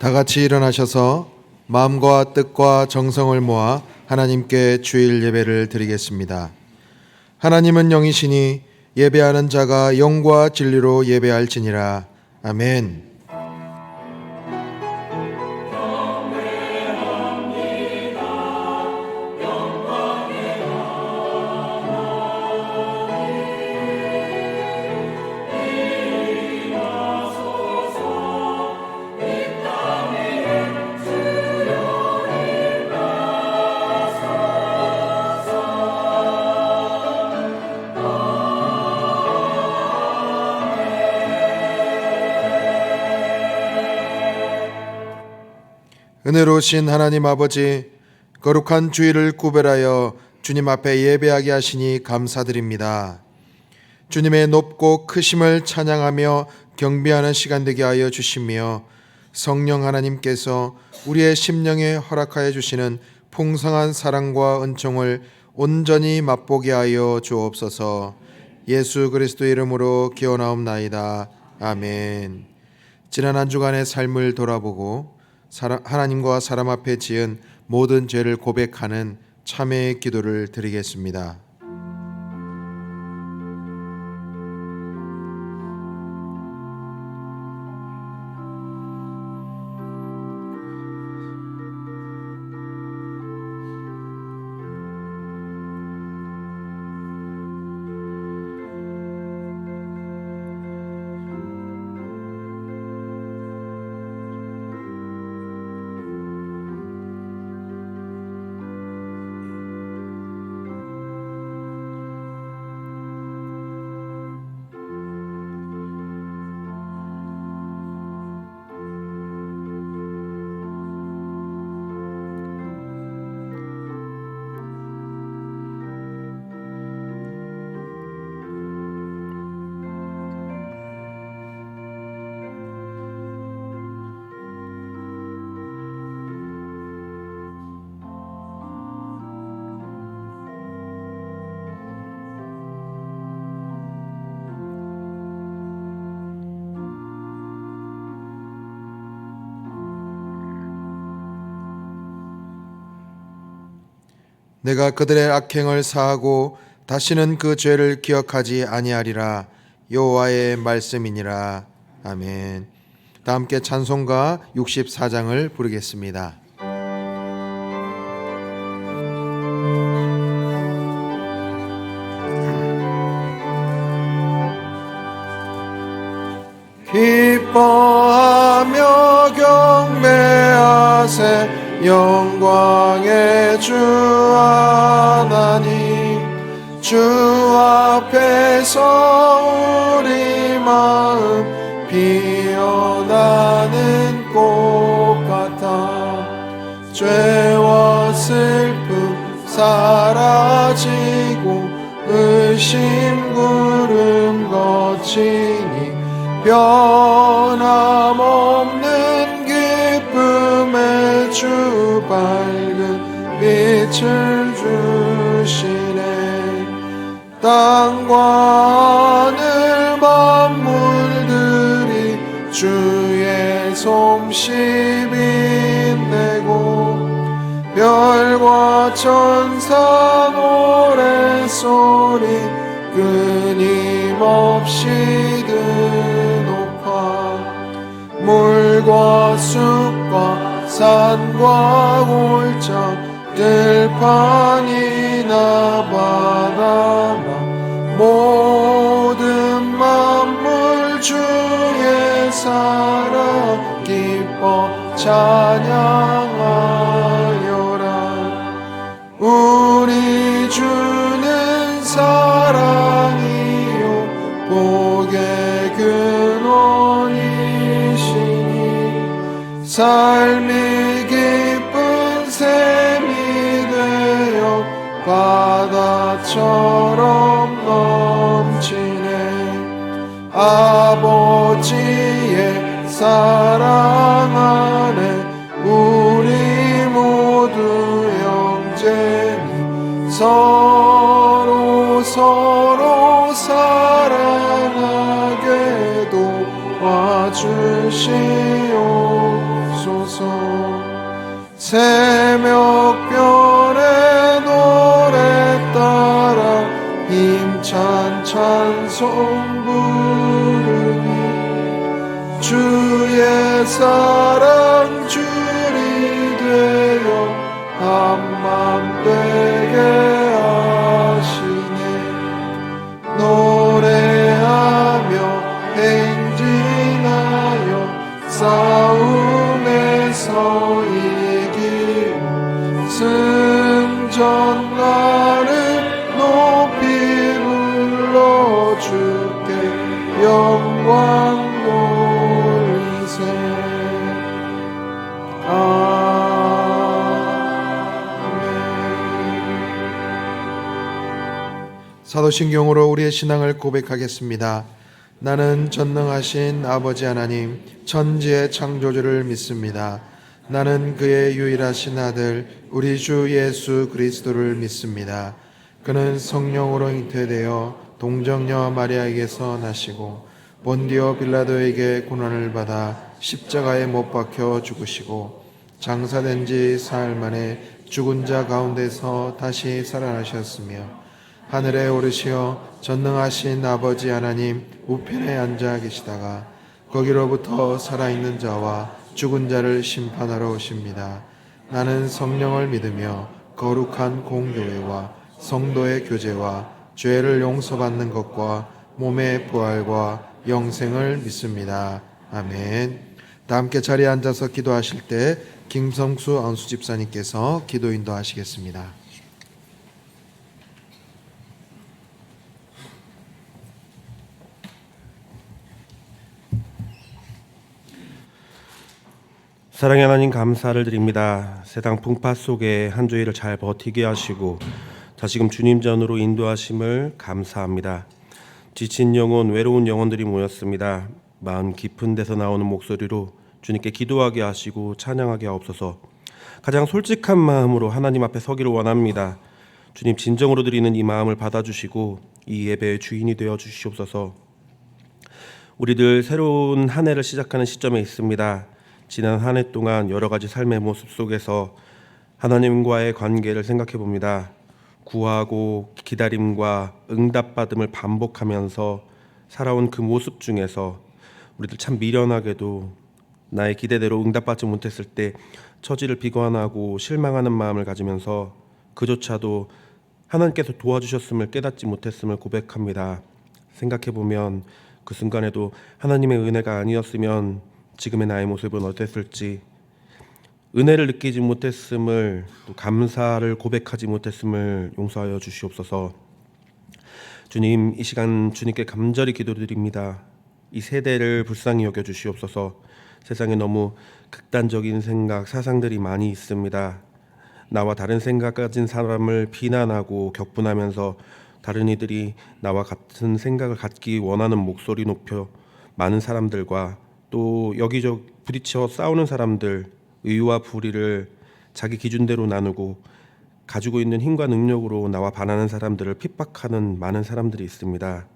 다 같이 일어나셔서 마음과 뜻과 정성을 모아 하나님께 주일 예배를 드리겠습니다. 하나님은 영이시니 예배하는 자가 영과 진리로 예배할지니라. 아멘. 은혜로우신 하나님 아버지, 거룩한 주일을 구별하여 주님 앞에 예배하게 하시니 감사드립니다. 주님의 높고 크심을 찬양하며 경배하는 시간 되게 하여 주시며, 성령 하나님께서 우리의 심령에 허락하여 주시는 풍성한 사랑과 은총을 온전히 맛보게 하여 주옵소서. 예수 그리스도 이름으로 기원하옵나이다. 아멘. 지난 한 주간의 삶을 돌아보고 하나님과 사람 앞에 지은 모든 죄를 고백하는 참회의 기도를 드리겠습니다. 내가 그들의 악행을 사하고 다시는 그 죄를 기억하지 아니하리라. 여호와의 말씀이니라. 아멘. 다 함께 찬송가 64장을 부르겠습니다. 기뻐하며 경배하세 영광의 주 하나님, 주 앞에서 우리 마음 피어나는 꽃 같아 죄와 슬픔 사라지고 의심 구름 거치니 변함없는 기쁨의 주 밝은 빛을 주시네. 땅과 하늘 만물들이 주의 솜씨 빛내고 별과 천사 노래소리 끊임없이 드높아 물과 숲과 산과 골장 들판이나 바다나 모든 만물 주의 사랑 기뻐 찬양하여라. 우리 주는 사랑이요 복의 근원이시니 삶이 기쁜 샘이 되어 바다처럼 넘치네. 아버지의 사랑 안에 우리 모두 형제니 서로 사랑하게 도와주시옵소서. 새벽별의 노래 따라 힘찬 찬송 부르니 주의 사랑 줄이 되어 한맘 되게 하시네. 노래하며 행진하여 싸움에서 이기고 승전가를 높이 불러 주께 영광 돌리세. 사도신경으로 우리의 신앙을 고백하겠습니다. 나는 전능하신 아버지 하나님 천지의 창조주를 믿습니다. 나는 그의 유일하신 아들 우리 주 예수 그리스도를 믿습니다. 그는 성령으로 잉태되어 동정녀 마리아에게서 나시고 본디오 빌라도에게 고난을 받아 십자가에 못 박혀 죽으시고 장사된 지 사흘 만에 죽은 자 가운데서 다시 살아나셨으며 하늘에 오르시어 전능하신 아버지 하나님 우편에 앉아 계시다가 거기로부터 살아있는 자와 죽은 자를 심판하러 오십니다. 나는 성령을 믿으며 거룩한 공교회와 성도의 교제와 죄를 용서받는 것과 몸의 부활과 영생을 믿습니다. 아멘. 다 함께 자리에 앉아서 기도하실 때 김성수 안수 집사님께서 기도 인도하시겠습니다. 사랑의 하나님 감사를 드립니다. 세상 풍파 속에 한 주일을 잘 버티게 하시고 다시금 주님 전으로 인도하심을 감사합니다. 지친 영혼, 외로운 영혼들이 모였습니다. 마음 깊은 데서 나오는 목소리로 주님께 기도하게 하시고 찬양하게 하옵소서. 가장 솔직한 마음으로 하나님 앞에 서기를 원합니다. 주님 진정으로 드리는 이 마음을 받아주시고 이 예배의 주인이 되어 주시옵소서. 우리들 새로운 한 해를 시작하는 시점에 있습니다. 지난 한 해 동안 여러 가지 삶의 모습 속에서 하나님과의 관계를 생각해 봅니다. 구하고 기다림과 응답받음을 반복하면서 살아온 그 모습 중에서 우리들 참 미련하게도 나의 기대대로 응답받지 못했을 때 처지를 비관하고 실망하는 마음을 가지면서 그조차도 하나님께서 도와주셨음을 깨닫지 못했음을 고백합니다. 생각해 보면 그 순간에도 하나님의 은혜가 아니었으면 지금의 나의 모습은 어땠을지, 은혜를 느끼지 못했음을, 또 감사를 고백하지 못했음을 용서하여 주시옵소서. 주님, 이 시간 주님께 간절히 기도드립니다. 이 세대를 불쌍히 여겨 주시옵소서. 세상에 너무 극단적인 생각, 사상들이 많이 있습니다. 나와 다른 생각 가진 사람을 비난하고 격분하면서 다른 이들이 나와 같은 생각을 갖기 원하는 목소리 높여 많은 사람들과 또 여기저기 부딪혀 싸우는 사람들, 의와 불의를 자기 기준대로 나누고 가지고 있는 힘과 능력으로 나와 반하는 사람들을 핍박하는 많은 사람들이 있습니다.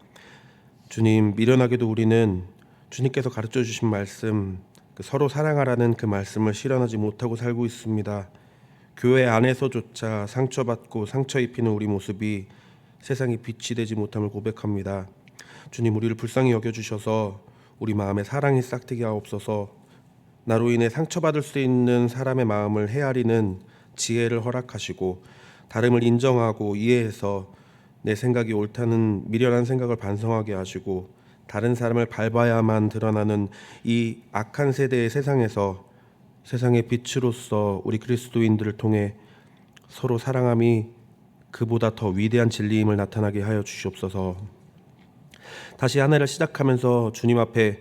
주님, 미련하게도 우리는 주님께서 가르쳐 주신 말씀, 서로 사랑하라는 그 말씀을 실현하지 못하고 살고 있습니다. 교회 안에서조차 상처받고 상처 입히는 우리 모습이 세상에 빛이 되지 못함을 고백합니다. 주님, 우리를 불쌍히 여겨주셔서 우리 마음에 사랑이 싹트게 하옵소서. 나로 인해 상처받을 수 있는 사람의 마음을 헤아리는 지혜를 허락하시고 다름을 인정하고 이해해서 내 생각이 옳다는 미련한 생각을 반성하게 하시고 다른 사람을 밟아야만 드러나는 이 악한 세대의 세상에서 세상의 빛으로서 우리 그리스도인들을 통해 서로 사랑함이 그보다 더 위대한 진리임을 나타나게 하여 주시옵소서. 다시 한 해를 시작하면서 주님 앞에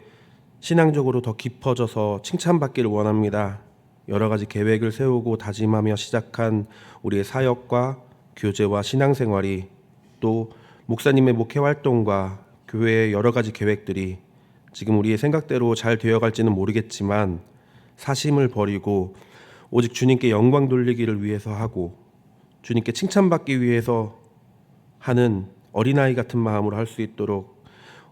신앙적으로 더 깊어져서 칭찬받기를 원합니다. 여러 가지 계획을 세우고 다짐하며 시작한 우리의 사역과 교제와 신앙생활이 또 목사님의 목회 활동과 교회의 여러 가지 계획들이 지금 우리의 생각대로 잘 되어갈지는 모르겠지만 사심을 버리고 오직 주님께 영광 돌리기를 위해서 하고 주님께 칭찬받기 위해서 하는 어린아이 같은 마음으로 할 수 있도록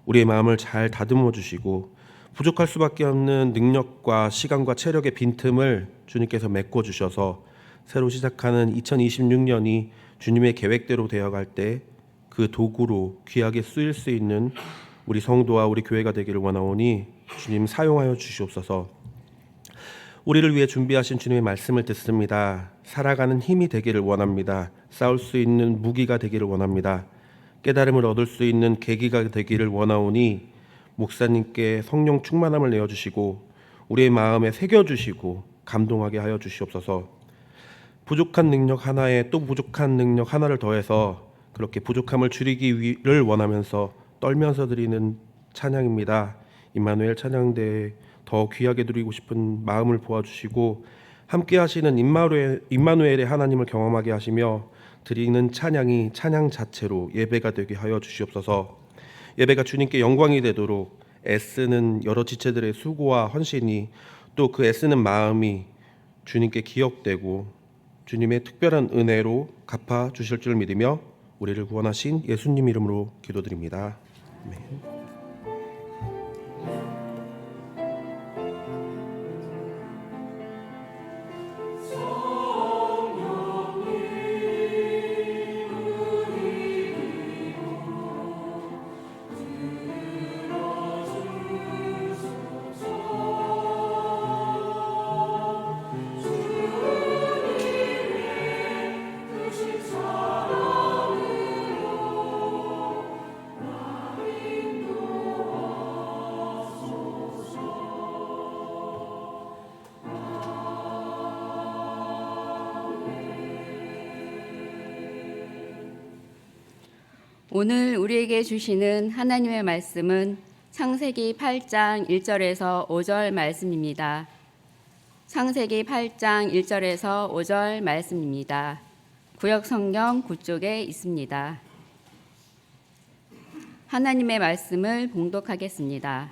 우리의 마음을 잘 다듬어 주시고 부족할 수밖에 없는 능력과 시간과 체력의 빈틈을 주님께서 메꿔주셔서 새로 시작하는 2026년이 주님의 계획대로 되어갈 때 그 도구로 귀하게 쓰일 수 있는 우리 성도와 우리 교회가 되기를 원하오니 주님 사용하여 주시옵소서. 우리를 위해 준비하신 주님의 말씀을 듣습니다. 살아가는 힘이 되기를 원합니다. 싸울 수 있는 무기가 되기를 원합니다. 깨달음을 얻을 수 있는 계기가 되기를 원하오니 목사님께 성령 충만함을 내어주시고 우리의 마음에 새겨주시고 감동하게 하여 주시옵소서. 부족한 능력 하나에 또 부족한 능력 하나를 더해서 그렇게 부족함을 줄이기를 원하면서 떨면서 드리는 찬양입니다. 임마누엘 찬양대에 더 귀하게 드리고 싶은 마음을 보아주시고 함께 하시는 임마누엘의 하나님을 경험하게 하시며 드리는 찬양이 찬양 자체로 예배가 되게 하여 주시옵소서. 예배가 주님께 영광이 되도록 애쓰는 여러 지체들의 수고와 헌신이 또 그 애쓰는 마음이 주님께 기억되고 주님의 특별한 은혜로 갚아 주실 줄 믿으며 우리를 구원하신 예수님 이름으로 기도드립니다. 아멘. 오늘 우리에게 주시는 하나님의 말씀은 창세기 8장 1절에서 5절 말씀입니다. 창세기 8장 1절에서 5절 말씀입니다. 구역 성경 9쪽에 있습니다. 하나님의 말씀을 봉독하겠습니다.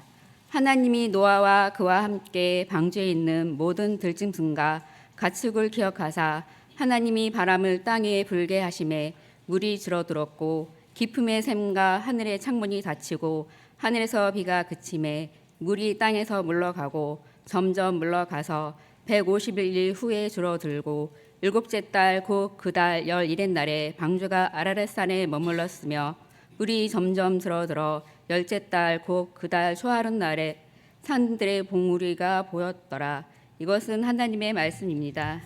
하나님이 노아와 그와 함께 방주에 있는 모든 들짐승과 가축을 기억하사 하나님이 바람을 땅 위에 불게 하심에 물이 줄어들었고 깊음의 샘과 하늘의 창문이 닫히고 하늘에서 비가 그침에 물이 땅에서 물러가고 점점 물러가서 150일 후에 줄어들고 일곱째 달 곧 그 달 11의 날에 방주가 아라렛산에 머물렀으며 물이 점점 줄어들어 열째 달 곧 그 달 초하룻 날에 산들의 봉우리가 보였더라. 이것은 하나님의 말씀입니다.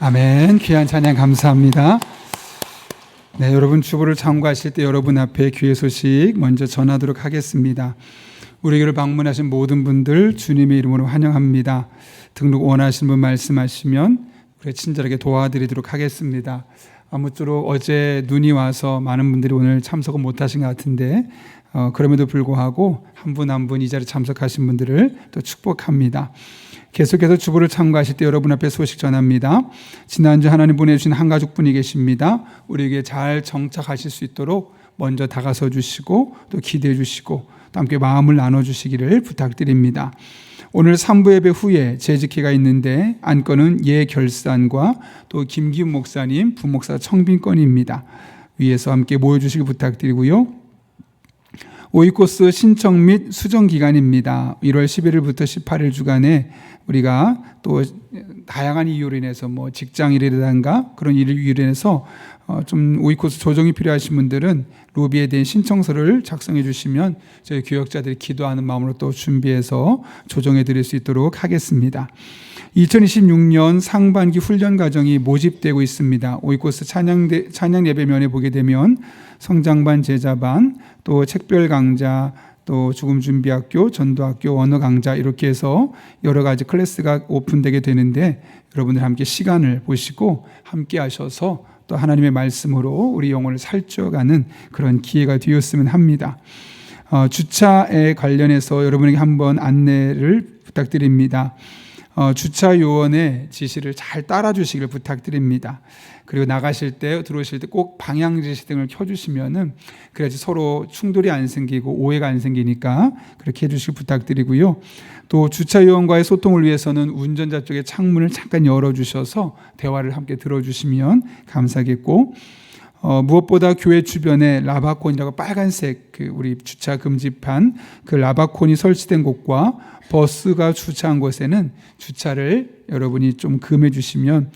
아멘. 귀한 찬양 감사합니다. 네, 여러분 주보를 참고하실 때 여러분 앞에 귀의 소식 먼저 전하도록 하겠습니다. 우리 교회를 방문하신 모든 분들 주님의 이름으로 환영합니다. 등록 원하시는 분 말씀하시면 우리 친절하게 도와드리도록 하겠습니다. 아무쪼록 어제 눈이 와서 많은 분들이 오늘 참석을 못하신 것 같은데 그럼에도 불구하고 한 분 한 분 이 자리에 참석하신 분들을 또 축복합니다. 계속해서 주보를 참고하실 때 여러분 앞에 소식 전합니다. 지난주 하나님 보내주신 한 가족분이 계십니다. 우리에게 잘 정착하실 수 있도록 먼저 다가서 주시고 또 기대해 주시고 또 함께 마음을 나눠주시기를 부탁드립니다. 오늘 3부 예배 후에 재직회가 있는데 안건은 예결산과 또 김기훈 목사님, 부목사 청빈건입니다. 위에서 함께 모여주시기 부탁드리고요. 오이코스 신청 및 수정 기간입니다. 1월 11일부터 18일 주간에 우리가 또 다양한 이유로 인해서 뭐 직장일이라든가 그런 일로 인해서 좀 오이코스 조정이 필요하신 분들은 로비에 대한 신청서를 작성해 주시면 저희 교역자들이 기도하는 마음으로 또 준비해서 조정해 드릴 수 있도록 하겠습니다. 2026년 상반기 훈련 과정이 모집되고 있습니다. 오이코스 찬양 예배면에 보게 되면 성장반, 제자반, 또 책별 강좌, 또 죽음준비학교, 전도학교, 원어 강좌 이렇게 해서 여러 가지 클래스가 오픈되게 되는데 여러분들 함께 시간을 보시고 함께 하셔서 또 하나님의 말씀으로 우리 영혼을 살쪄가는 그런 기회가 되었으면 합니다. 주차에 관련해서 여러분에게 한번 안내를 부탁드립니다. 주차 요원의 지시를 잘 따라 주시길 부탁드립니다. 그리고 나가실 때 들어오실 때 꼭 방향 지시등을 켜주시면은 그래야지 서로 충돌이 안 생기고 오해가 안 생기니까 그렇게 해주시길 부탁드리고요. 또 주차 요원과의 소통을 위해서는 운전자 쪽에 창문을 잠깐 열어주셔서 대화를 함께 들어주시면 감사하겠고, 무엇보다 교회 주변에 라바콘이라고 빨간색 우리 주차 금지판 그 라바콘이 설치된 곳과 버스가 주차한 곳에는 주차를 여러분이 좀 금해 주시면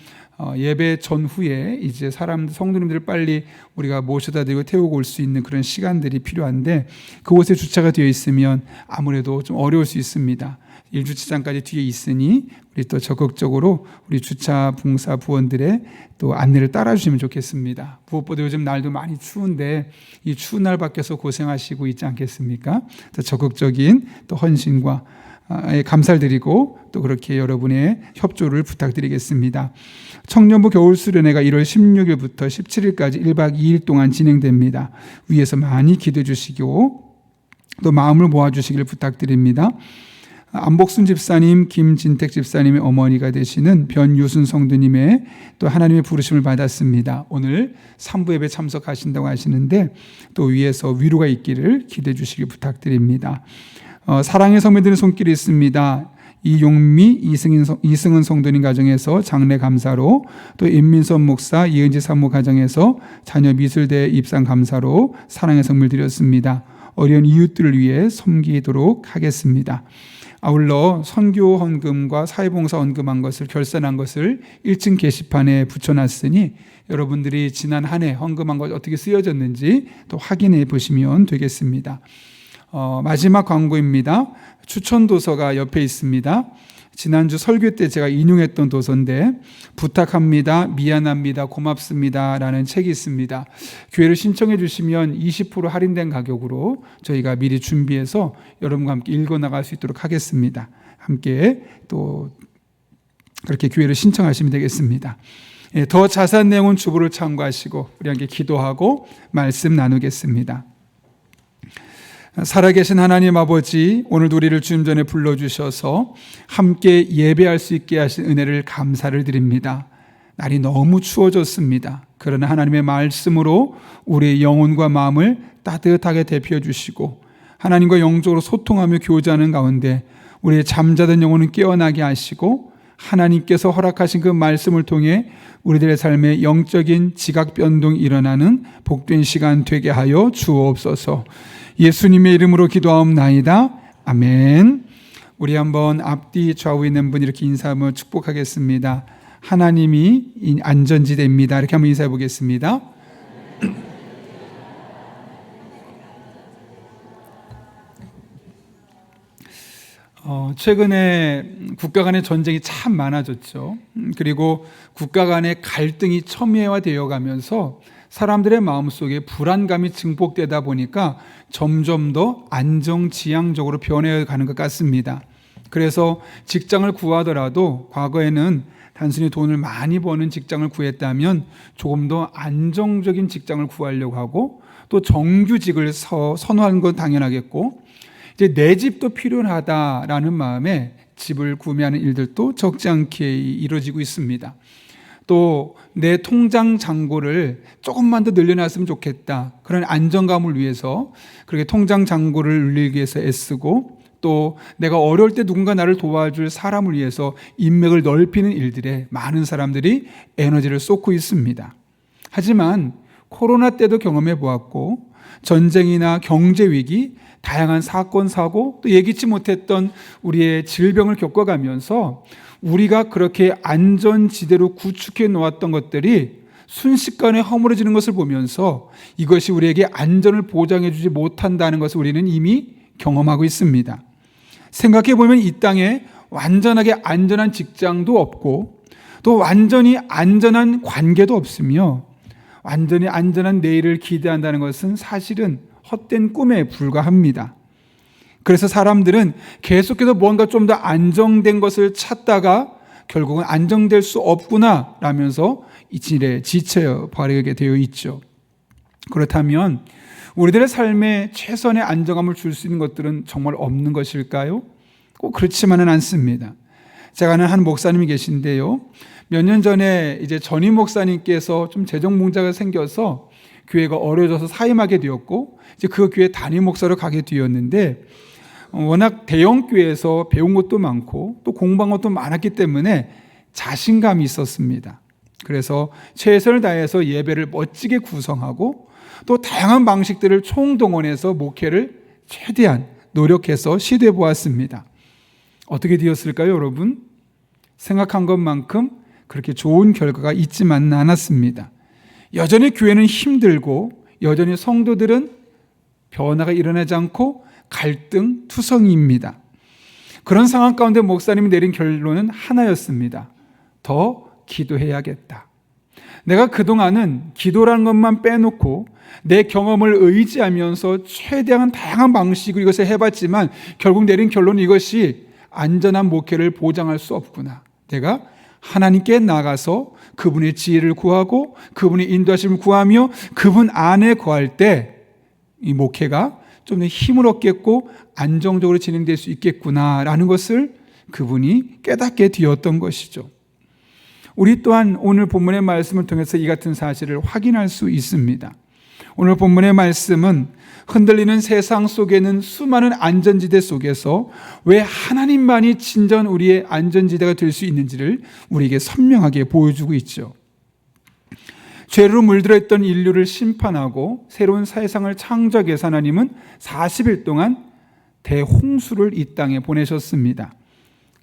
예배 전후에 이제 성도님들을 빨리 우리가 모셔다 드리고 태우고 올 수 있는 그런 시간들이 필요한데 그곳에 주차가 되어 있으면 아무래도 좀 어려울 수 있습니다. 1주차장까지 뒤에 있으니 우리 또 적극적으로 우리 주차 봉사 부원들의 또 안내를 따라 주시면 좋겠습니다. 무엇보다 요즘 날도 많이 추운데 이 추운 날 밖에서 고생하시고 있지 않겠습니까? 또 적극적인 또 헌신과 감사를 드리고 또 그렇게 여러분의 협조를 부탁드리겠습니다. 청년부 겨울수련회가 1월 16일부터 17일까지 1박 2일 동안 진행됩니다. 위에서 많이 기도해 주시고 또 마음을 모아주시기를 부탁드립니다. 안복순 집사님, 김진택 집사님의 어머니가 되시는 변유순 성도님의 또 하나님의 부르심을 받았습니다. 오늘 3부 예배 참석하신다고 하시는데 또 위에서 위로가 있기를 기대해 주시기 부탁드립니다. 사랑의 성도들의 손길이 있습니다. 이용미, 이승은 성도님 가정에서 장례 감사로, 또 임민선 목사, 이은지 사모 가정에서 자녀 미술대 입상 감사로 사랑의 선물 드렸습니다. 어려운 이웃들을 위해 섬기도록 하겠습니다. 아울러 선교 헌금과 사회봉사 헌금한 것을 결산한 것을 1층 게시판에 붙여놨으니 여러분들이 지난 한 해 헌금한 것 어떻게 쓰여졌는지 또 확인해 보시면 되겠습니다. 마지막 광고입니다. 추천 도서가 옆에 있습니다. 지난주 설교 때 제가 인용했던 도서인데 부탁합니다, 미안합니다, 고맙습니다 라는 책이 있습니다. 교회를 신청해 주시면 20% 할인된 가격으로 저희가 미리 준비해서 여러분과 함께 읽어나갈 수 있도록 하겠습니다. 함께 또 그렇게 교회를 신청하시면 되겠습니다. 더 자세한 내용은 주보를 참고하시고 우리 함께 기도하고 말씀 나누겠습니다. 살아계신 하나님 아버지, 오늘도 우리를 주님 전에 불러주셔서 함께 예배할 수 있게 하신 은혜를 감사를 드립니다. 날이 너무 추워졌습니다. 그러나 하나님의 말씀으로 우리의 영혼과 마음을 따뜻하게 데펴 주시고 하나님과 영적으로 소통하며 교제하는 가운데 우리의 잠자던 영혼을 깨어나게 하시고 하나님께서 허락하신 그 말씀을 통해 우리들의 삶에 영적인 지각 변동이 일어나는 복된 시간 되게 하여 주옵소서. 예수님의 이름으로 기도하옵나이다. 아멘. 우리 한번 앞뒤 좌우에 있는 분 이렇게 인사하며 축복하겠습니다. 하나님이 안전지대입니다. 이렇게 한번 인사해 보겠습니다. 최근에 국가 간의 전쟁이 참 많아졌죠. 그리고 국가 간의 갈등이 첨예화되어 가면서 사람들의 마음속에 불안감이 증폭되다 보니까 점점 더 안정지향적으로 변해가는 것 같습니다. 그래서 직장을 구하더라도 과거에는 단순히 돈을 많이 버는 직장을 구했다면 조금 더 안정적인 직장을 구하려고 하고 또 정규직을 선호하는 건 당연하겠고 이제 내 집도 필요하다라는 마음에 집을 구매하는 일들도 적지 않게 이루어지고 있습니다. 또 내 통장 잔고를 조금만 더 늘려놨으면 좋겠다. 그런 안정감을 위해서 그렇게 통장 잔고를 늘리기 위해서 애쓰고 또 내가 어려울 때 누군가 나를 도와줄 사람을 위해서 인맥을 넓히는 일들에 많은 사람들이 에너지를 쏟고 있습니다. 하지만 코로나 때도 경험해 보았고 전쟁이나 경제 위기, 다양한 사건, 사고, 또 예기치 못했던 우리의 질병을 겪어가면서 우리가 그렇게 안전지대로 구축해 놓았던 것들이 순식간에 허물어지는 것을 보면서 이것이 우리에게 안전을 보장해 주지 못한다는 것을 우리는 이미 경험하고 있습니다. 생각해 보면 이 땅에 완전하게 안전한 직장도 없고 또 완전히 안전한 관계도 없으며 완전히 안전한 내일을 기대한다는 것은 사실은 헛된 꿈에 불과합니다. 그래서 사람들은 계속해서 뭔가 좀 더 안정된 것을 찾다가 결국은 안정될 수 없구나 라면서 이 일에 지쳐버리게 되어 있죠. 그렇다면 우리들의 삶에 최선의 안정감을 줄 수 있는 것들은 정말 없는 것일까요? 꼭 그렇지만은 않습니다. 제가 아는 한 목사님이 계신데요. 몇 년 전에 이제 전임 목사님께서 좀 재정 문제가 생겨서 교회가 어려워져서 사임하게 되었고 이제 그 교회 담임 목사로 가게 되었는데 워낙 대형 교회에서 배운 것도 많고 또 공부한 것도 많았기 때문에 자신감이 있었습니다. 그래서 최선을 다해서 예배를 멋지게 구성하고 또 다양한 방식들을 총동원해서 목회를 최대한 노력해서 시도해 보았습니다. 어떻게 되었을까요, 여러분? 생각한 것만큼 그렇게 좋은 결과가 있지만은 않았습니다. 여전히 교회는 힘들고 여전히 성도들은 변화가 일어나지 않고 갈등 투성이입니다. 그런 상황 가운데 목사님이 내린 결론은 하나였습니다. 더 기도해야겠다. 내가 그동안은 기도라는 것만 빼놓고 내 경험을 의지하면서 최대한 다양한 방식으로 이것을 해봤지만 결국 내린 결론은 이것이 안전한 목회를 보장할 수 없구나. 내가 하나님께 나가서 그분의 지혜를 구하고 그분의 인도하심을 구하며 그분 안에 거할 때 이 목회가 좀 더 힘을 얻겠고 안정적으로 진행될 수 있겠구나라는 것을 그분이 깨닫게 되었던 것이죠. 우리 또한 오늘 본문의 말씀을 통해서 이 같은 사실을 확인할 수 있습니다. 오늘 본문의 말씀은 흔들리는 세상 속에는 수많은 안전지대 속에서 왜 하나님만이 진정 우리의 안전지대가 될 수 있는지를 우리에게 선명하게 보여주고 있죠. 죄로 물들어 있던 인류를 심판하고 새로운 세상을 창조하기 위해서 하나님은 40일 동안 대홍수를 이 땅에 보내셨습니다.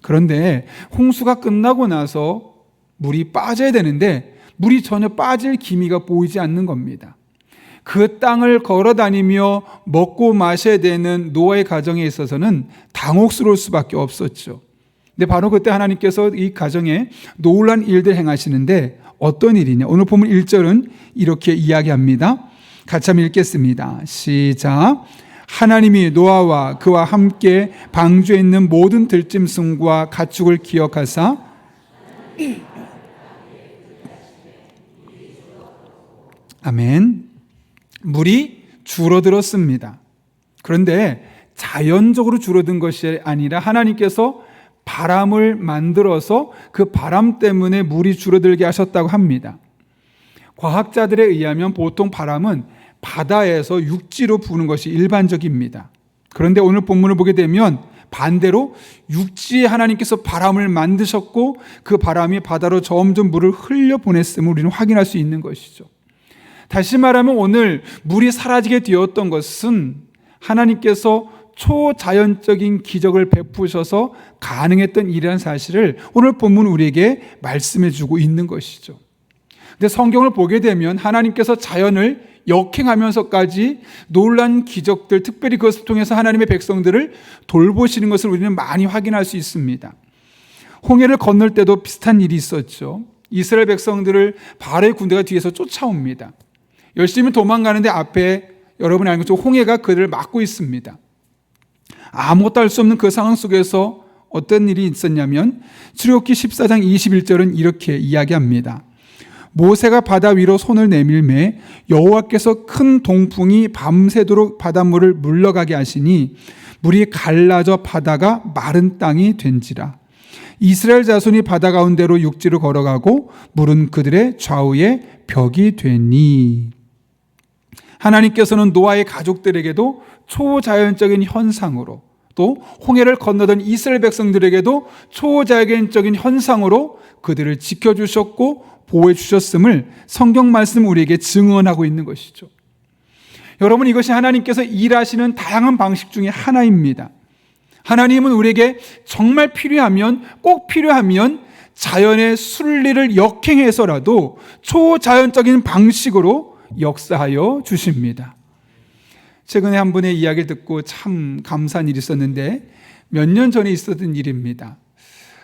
그런데 홍수가 끝나고 나서 물이 빠져야 되는데 물이 전혀 빠질 기미가 보이지 않는 겁니다. 그 땅을 걸어 다니며 먹고 마셔야 되는 노아의 가정에 있어서는 당혹스러울 수밖에 없었죠. 근데 바로 그때 하나님께서 이 가정에 놀라운 일들 행하시는데 어떤 일이냐? 오늘 보면 1절은 이렇게 이야기합니다. 같이 한번 읽겠습니다. 시작. 하나님이 노아와 그와 함께 방주에 있는 모든 들짐승과 가축을 기억하사 아멘. 물이 줄어들었습니다. 그런데 자연적으로 줄어든 것이 아니라 하나님께서 바람을 만들어서 그 바람 때문에 물이 줄어들게 하셨다고 합니다. 과학자들에 의하면 보통 바람은 바다에서 육지로 부는 것이 일반적입니다. 그런데 오늘 본문을 보게 되면 반대로 육지에 하나님께서 바람을 만드셨고 그 바람이 바다로 점점 물을 흘려보냈음을 우리는 확인할 수 있는 것이죠. 다시 말하면 오늘 물이 사라지게 되었던 것은 하나님께서 초자연적인 기적을 베푸셔서 가능했던 일이라는 사실을 오늘 본문 우리에게 말씀해 주고 있는 것이죠. 근데 성경을 보게 되면 하나님께서 자연을 역행하면서까지 놀란 기적들, 특별히 그것을 통해서 하나님의 백성들을 돌보시는 것을 우리는 많이 확인할 수 있습니다. 홍해를 건널 때도 비슷한 일이 있었죠. 이스라엘 백성들을 바로의 군대가 뒤에서 쫓아옵니다. 열심히 도망가는데 앞에 여러분이 아는 것처럼 홍해가 그들을 막고 있습니다. 아무것도 할 수 없는 그 상황 속에서 어떤 일이 있었냐면 출애굽기 14장 21절은 이렇게 이야기합니다. 모세가 바다 위로 손을 내밀매 여호와께서 큰 동풍이 밤새도록 바닷물을 물러가게 하시니 물이 갈라져 바다가 마른 땅이 된지라. 이스라엘 자손이 바다 가운데로 육지로 걸어가고 물은 그들의 좌우에 벽이 되니. 하나님께서는 노아의 가족들에게도 초자연적인 현상으로, 또 홍해를 건너던 이스라엘 백성들에게도 초자연적인 현상으로 그들을 지켜주셨고 보호해 주셨음을 성경 말씀 우리에게 증언하고 있는 것이죠. 여러분, 이것이 하나님께서 일하시는 다양한 방식 중에 하나입니다. 하나님은 우리에게 정말 필요하면, 꼭 필요하면 자연의 순리를 역행해서라도 초자연적인 방식으로 역사하여 주십니다. 최근에 한 분의 이야기를 듣고 참 감사한 일이 있었는데, 몇 년 전에 있었던 일입니다.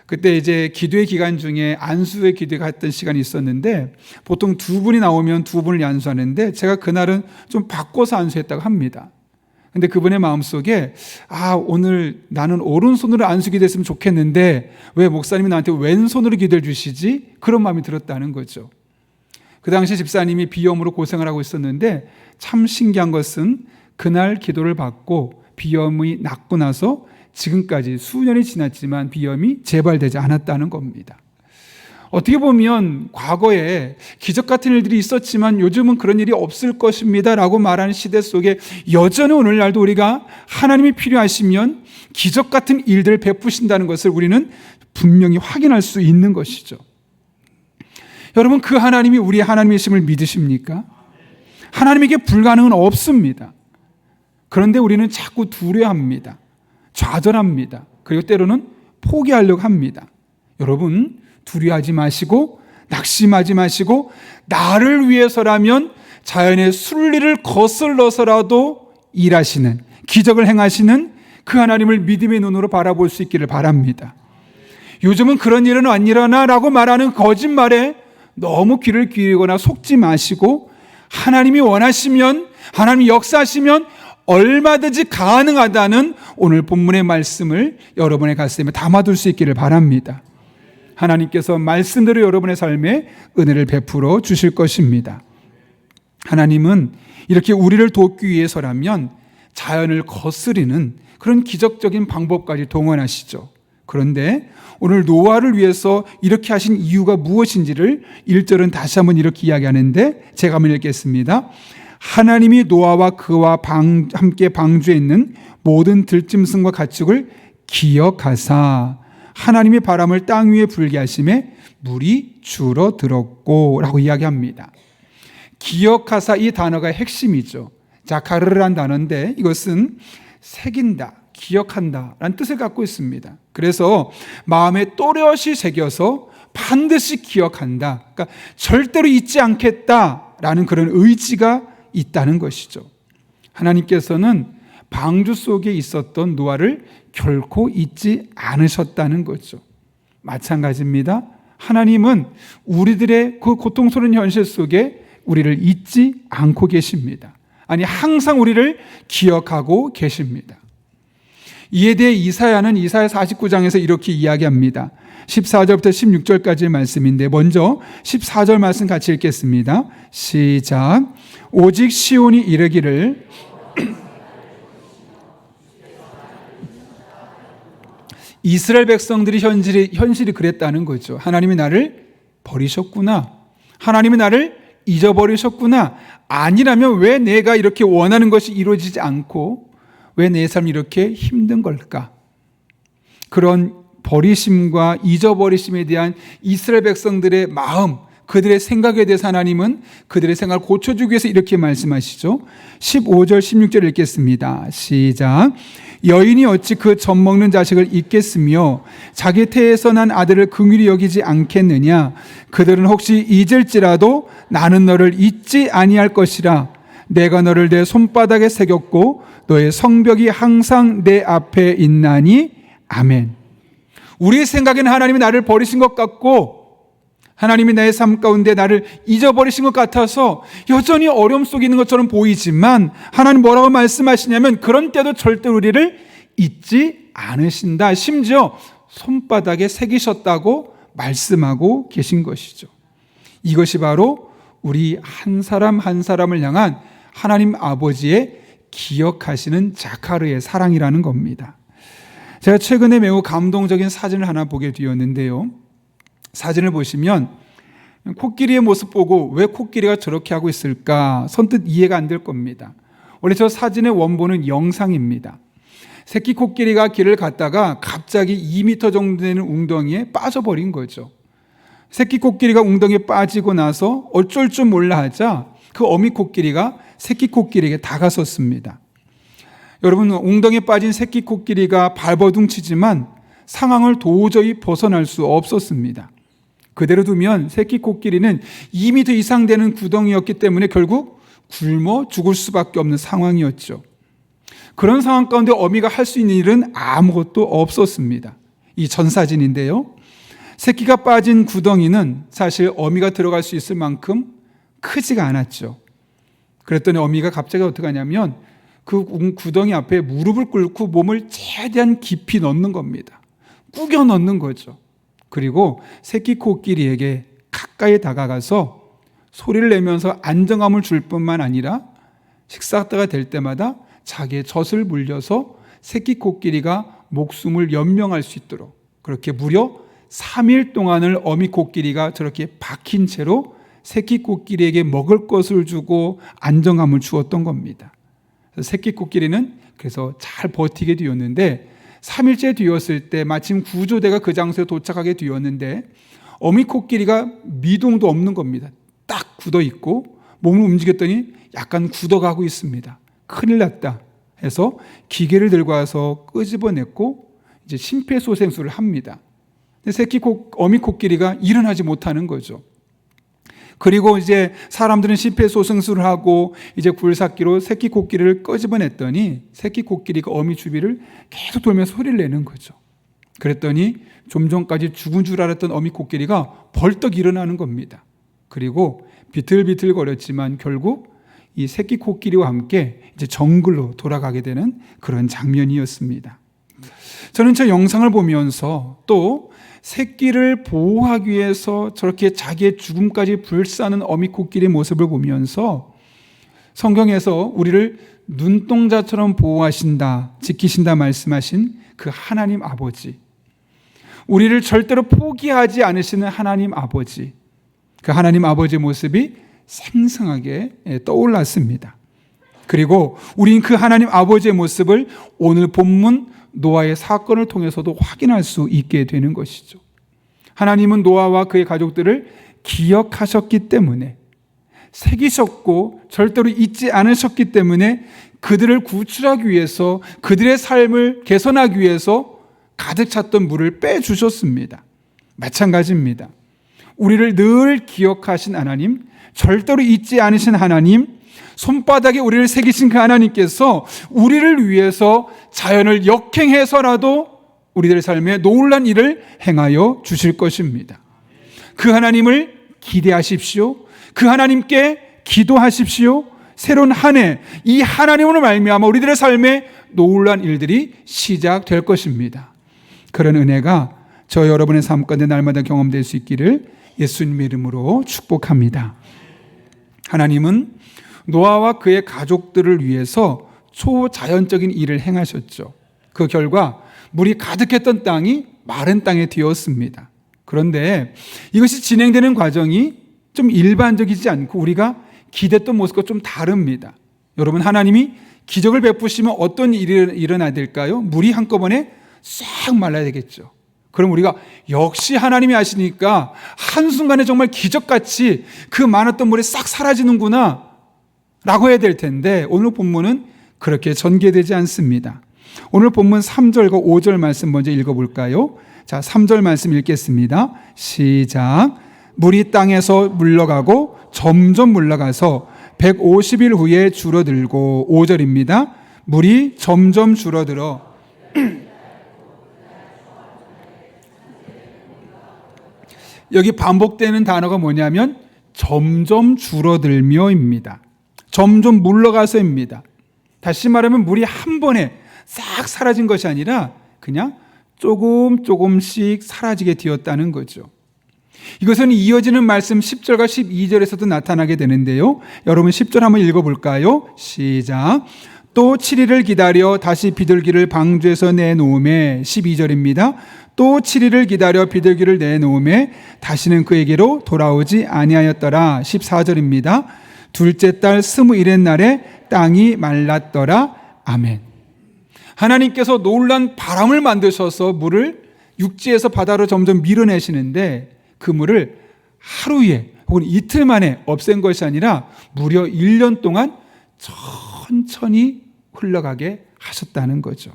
그때 이제 기도의 기간 중에 안수의 기도가 했던 시간이 있었는데, 보통 두 분이 나오면 두 분을 안수하는데 제가 그날은 좀 바꿔서 안수했다고 합니다. 근데 그분의 마음속에 오늘 나는 오른손으로 안수 기도했으면 좋겠는데 왜 목사님이 나한테 왼손으로 기도해 주시지? 그런 마음이 들었다는 거죠. 그 당시 집사님이 비염으로 고생을 하고 있었는데 참 신기한 것은 그날 기도를 받고 비염이 낫고 나서 지금까지 수년이 지났지만 비염이 재발되지 않았다는 겁니다. 어떻게 보면 과거에 기적 같은 일들이 있었지만 요즘은 그런 일이 없을 것입니다 라고 말하는 시대 속에 여전히 오늘날도 우리가 하나님이 필요하시면 기적 같은 일들을 베푸신다는 것을 우리는 분명히 확인할 수 있는 것이죠. 여러분, 그 하나님이 우리의 하나님이심을 믿으십니까? 하나님에게 불가능은 없습니다. 그런데 우리는 자꾸 두려워합니다. 좌절합니다. 그리고 때로는 포기하려고 합니다. 여러분, 두려워하지 마시고 낙심하지 마시고 나를 위해서라면 자연의 순리를 거슬러서라도 일하시는, 기적을 행하시는 그 하나님을 믿음의 눈으로 바라볼 수 있기를 바랍니다. 요즘은 그런 일은 안 일어나라고 말하는 거짓말에 너무 귀를 기울이거나 속지 마시고 하나님이 원하시면, 하나님이 역사하시면 얼마든지 가능하다는 오늘 본문의 말씀을 여러분의 가슴에 담아둘 수 있기를 바랍니다. 하나님께서 말씀대로 여러분의 삶에 은혜를 베풀어 주실 것입니다. 하나님은 이렇게 우리를 돕기 위해서라면 자연을 거스리는 그런 기적적인 방법까지 동원하시죠. 그런데 오늘 노아를 위해서 이렇게 하신 이유가 무엇인지를 1절은 다시 한번 이렇게 이야기하는데 제가 한번 읽겠습니다. 하나님이 노아와 그와 함께 방주에 있는 모든 들짐승과 가축을 기억하사 하나님의 바람을 땅 위에 불게 하심에 물이 줄어들었고 라고 이야기합니다. 기억하사, 이 단어가 핵심이죠. 자카르라는 단어인데 이것은 새긴다, 기억한다 라는 뜻을 갖고 있습니다. 그래서 마음에 또렷이 새겨서 반드시 기억한다, 그러니까 절대로 잊지 않겠다라는 그런 의지가 있다는 것이죠. 하나님께서는 방주 속에 있었던 노아를 결코 잊지 않으셨다는 거죠. 마찬가지입니다. 하나님은 우리들의 그 고통스러운 현실 속에 우리를 잊지 않고 계십니다. 아니, 항상 우리를 기억하고 계십니다. 이에 대해 이사야는 이사야 49장에서 이렇게 이야기합니다. 14절부터 16절까지의 말씀인데 먼저 14절 말씀 같이 읽겠습니다. 시작. 오직 시온이 이르기를 이스라엘 백성들이 현실이 그랬다는 거죠. 하나님이 나를 버리셨구나. 하나님이 나를 잊어버리셨구나. 아니라면 왜 내가 이렇게 원하는 것이 이루어지지 않고 왜 내 삶이 이렇게 힘든 걸까? 그런 버리심과 잊어버리심에 대한 이스라엘 백성들의 마음, 그들의 생각에 대해서 하나님은 그들의 생각을 고쳐주기 위해서 이렇게 말씀하시죠. 15절 16절 읽겠습니다. 시작. 여인이 어찌 그 젖먹는 자식을 잊겠으며 자기 태에서 난 아들을 긍휼히 여기지 않겠느냐. 그들은 혹시 잊을지라도 나는 너를 잊지 아니할 것이라. 내가 너를 내 손바닥에 새겼고 너의 성벽이 항상 내 앞에 있나니. 아멘. 우리의 생각에는 하나님이 나를 버리신 것 같고 하나님이 나의 삶 가운데 나를 잊어버리신 것 같아서 여전히 어려움 속에 있는 것처럼 보이지만 하나님 뭐라고 말씀하시냐면 그런 때도 절대 우리를 잊지 않으신다. 심지어 손바닥에 새기셨다고 말씀하고 계신 것이죠. 이것이 바로 우리 한 사람 한 사람을 향한 하나님 아버지의 기억하시는 자카르의 사랑이라는 겁니다. 제가 최근에 매우 감동적인 사진을 하나 보게 되었는데요. 사진을 보시면 코끼리의 모습 보고 왜 코끼리가 저렇게 하고 있을까 선뜻 이해가 안 될 겁니다. 원래 저 사진의 원본은 영상입니다. 새끼 코끼리가 길을 갔다가 갑자기 2m 정도 되는 웅덩이에 빠져버린 거죠. 새끼 코끼리가 웅덩이에 빠지고 나서 어쩔 줄 몰라 하자 그 어미 코끼리가 새끼 코끼리에게 다가섰습니다. 여러분, 웅덩이에 빠진 새끼 코끼리가 발버둥치지만 상황을 도저히 벗어날 수 없었습니다. 그대로 두면 새끼 코끼리는 2m 이상 되는 구덩이였기 때문에 결국 굶어 죽을 수밖에 없는 상황이었죠. 그런 상황 가운데 어미가 할 수 있는 일은 아무것도 없었습니다. 이 전사진인데요. 새끼가 빠진 구덩이는 사실 어미가 들어갈 수 있을 만큼 크지가 않았죠. 그랬더니 어미가 갑자기 어떻게 하냐면 그 구덩이 앞에 무릎을 꿇고 몸을 최대한 깊이 넣는 겁니다. 꾸겨 넣는 거죠. 그리고 새끼 코끼리에게 가까이 다가가서 소리를 내면서 안정감을 줄 뿐만 아니라 식사가 될 때마다 자기의 젖을 물려서 새끼 코끼리가 목숨을 연명할 수 있도록 그렇게 무려 3일 동안을 어미 코끼리가 저렇게 박힌 채로 새끼 코끼리에게 먹을 것을 주고 안정감을 주었던 겁니다. 새끼 코끼리는 그래서 잘 버티게 되었는데 3일째 되었을 때 마침 구조대가 그 장소에 도착하게 되었는데 어미 코끼리가 미동도 없는 겁니다. 딱 굳어 있고 몸을 움직였더니 약간 굳어가고 있습니다. 큰일 났다 해서 기계를 들고 와서 끄집어냈고 이제 심폐소생술을 합니다. 어미 코끼리가 일어나지 못하는 거죠. 그리고 이제 사람들은 심폐소생술을 하고 이제 굴삭기로 새끼 코끼리를 끄집어냈더니 새끼 코끼리가 어미 주위를 계속 돌면서 소리를 내는 거죠. 그랬더니 좀 전까지 죽은 줄 알았던 어미 코끼리가 벌떡 일어나는 겁니다. 그리고 비틀비틀 거렸지만 결국 이 새끼 코끼리와 함께 이제 정글로 돌아가게 되는 그런 장면이었습니다. 저는 저 영상을 보면서 또 새끼를 보호하기 위해서 저렇게 자기의 죽음까지 불사하는 어미 코끼리의 모습을 보면서 성경에서 우리를 눈동자처럼 보호하신다, 지키신다 말씀하신 그 하나님 아버지, 우리를 절대로 포기하지 않으시는 하나님 아버지, 그 하나님 아버지의 모습이 생생하게 떠올랐습니다. 그리고 우린 그 하나님 아버지의 모습을 오늘 본문 노아의 사건을 통해서도 확인할 수 있게 되는 것이죠. 하나님은 노아와 그의 가족들을 기억하셨기 때문에, 새기셨고 절대로 잊지 않으셨기 때문에 그들을 구출하기 위해서, 그들의 삶을 개선하기 위해서 가득 찼던 물을 빼주셨습니다. 마찬가지입니다. 우리를 늘 기억하신 하나님, 절대로 잊지 않으신 하나님, 손바닥에 우리를 새기신 그 하나님께서 우리를 위해서 자연을 역행해서라도 우리들의 삶에 놀라운 일을 행하여 주실 것입니다. 그 하나님을 기대하십시오. 그 하나님께 기도하십시오. 새로운 한 해, 이 하나님으로 말미암아 우리들의 삶에 놀라운 일들이 시작될 것입니다. 그런 은혜가 저 여러분의 삶 가운데 날마다 경험될 수 있기를 예수님의 이름으로 축복합니다. 하나님은 노아와 그의 가족들을 위해서 초자연적인 일을 행하셨죠. 그 결과 물이 가득했던 땅이 마른 땅이 되었습니다. 그런데 이것이 진행되는 과정이 좀 일반적이지 않고 우리가 기대했던 모습과 좀 다릅니다. 여러분, 하나님이 기적을 베푸시면 어떤 일이 일어나야 될까요? 물이 한꺼번에 싹 말라야 되겠죠. 그럼 우리가 역시 하나님이 하시니까 한순간에 정말 기적같이 그 많았던 물이 싹 사라지는구나 라고 해야 될 텐데, 오늘 본문은 그렇게 전개되지 않습니다. 오늘 본문 3절과 5절 말씀 먼저 읽어볼까요? 자, 3절 말씀 읽겠습니다. 시작. 물이 땅에서 물러가고 점점 물러가서 150일 후에 줄어들고, 5절입니다. 물이 점점 줄어들어 여기 반복되는 단어가 뭐냐면 점점 줄어들며입니다. 점점 물러가서입니다. 다시 말하면 물이 한 번에 싹 사라진 것이 아니라 그냥 조금씩 사라지게 되었다는 거죠. 이것은 이어지는 말씀 10절과 12절에서도 나타나게 되는데요. 여러분 10절 한번 읽어볼까요? 시작. 또 7일을 기다려 다시 비둘기를 방주에서 내놓음에, 12절입니다. 또 7일을 기다려 비둘기를 내놓음에 다시는 그에게로 돌아오지 아니하였더라, 14절입니다. 둘째 달 21의 날에 땅이 말랐더라. 아멘. 하나님께서 놀란 바람을 만드셔서 물을 육지에서 바다로 점점 밀어내시는데, 그 물을 하루에 혹은 이틀 만에 없앤 것이 아니라 무려 1년 동안 천천히 흘러가게 하셨다는 거죠.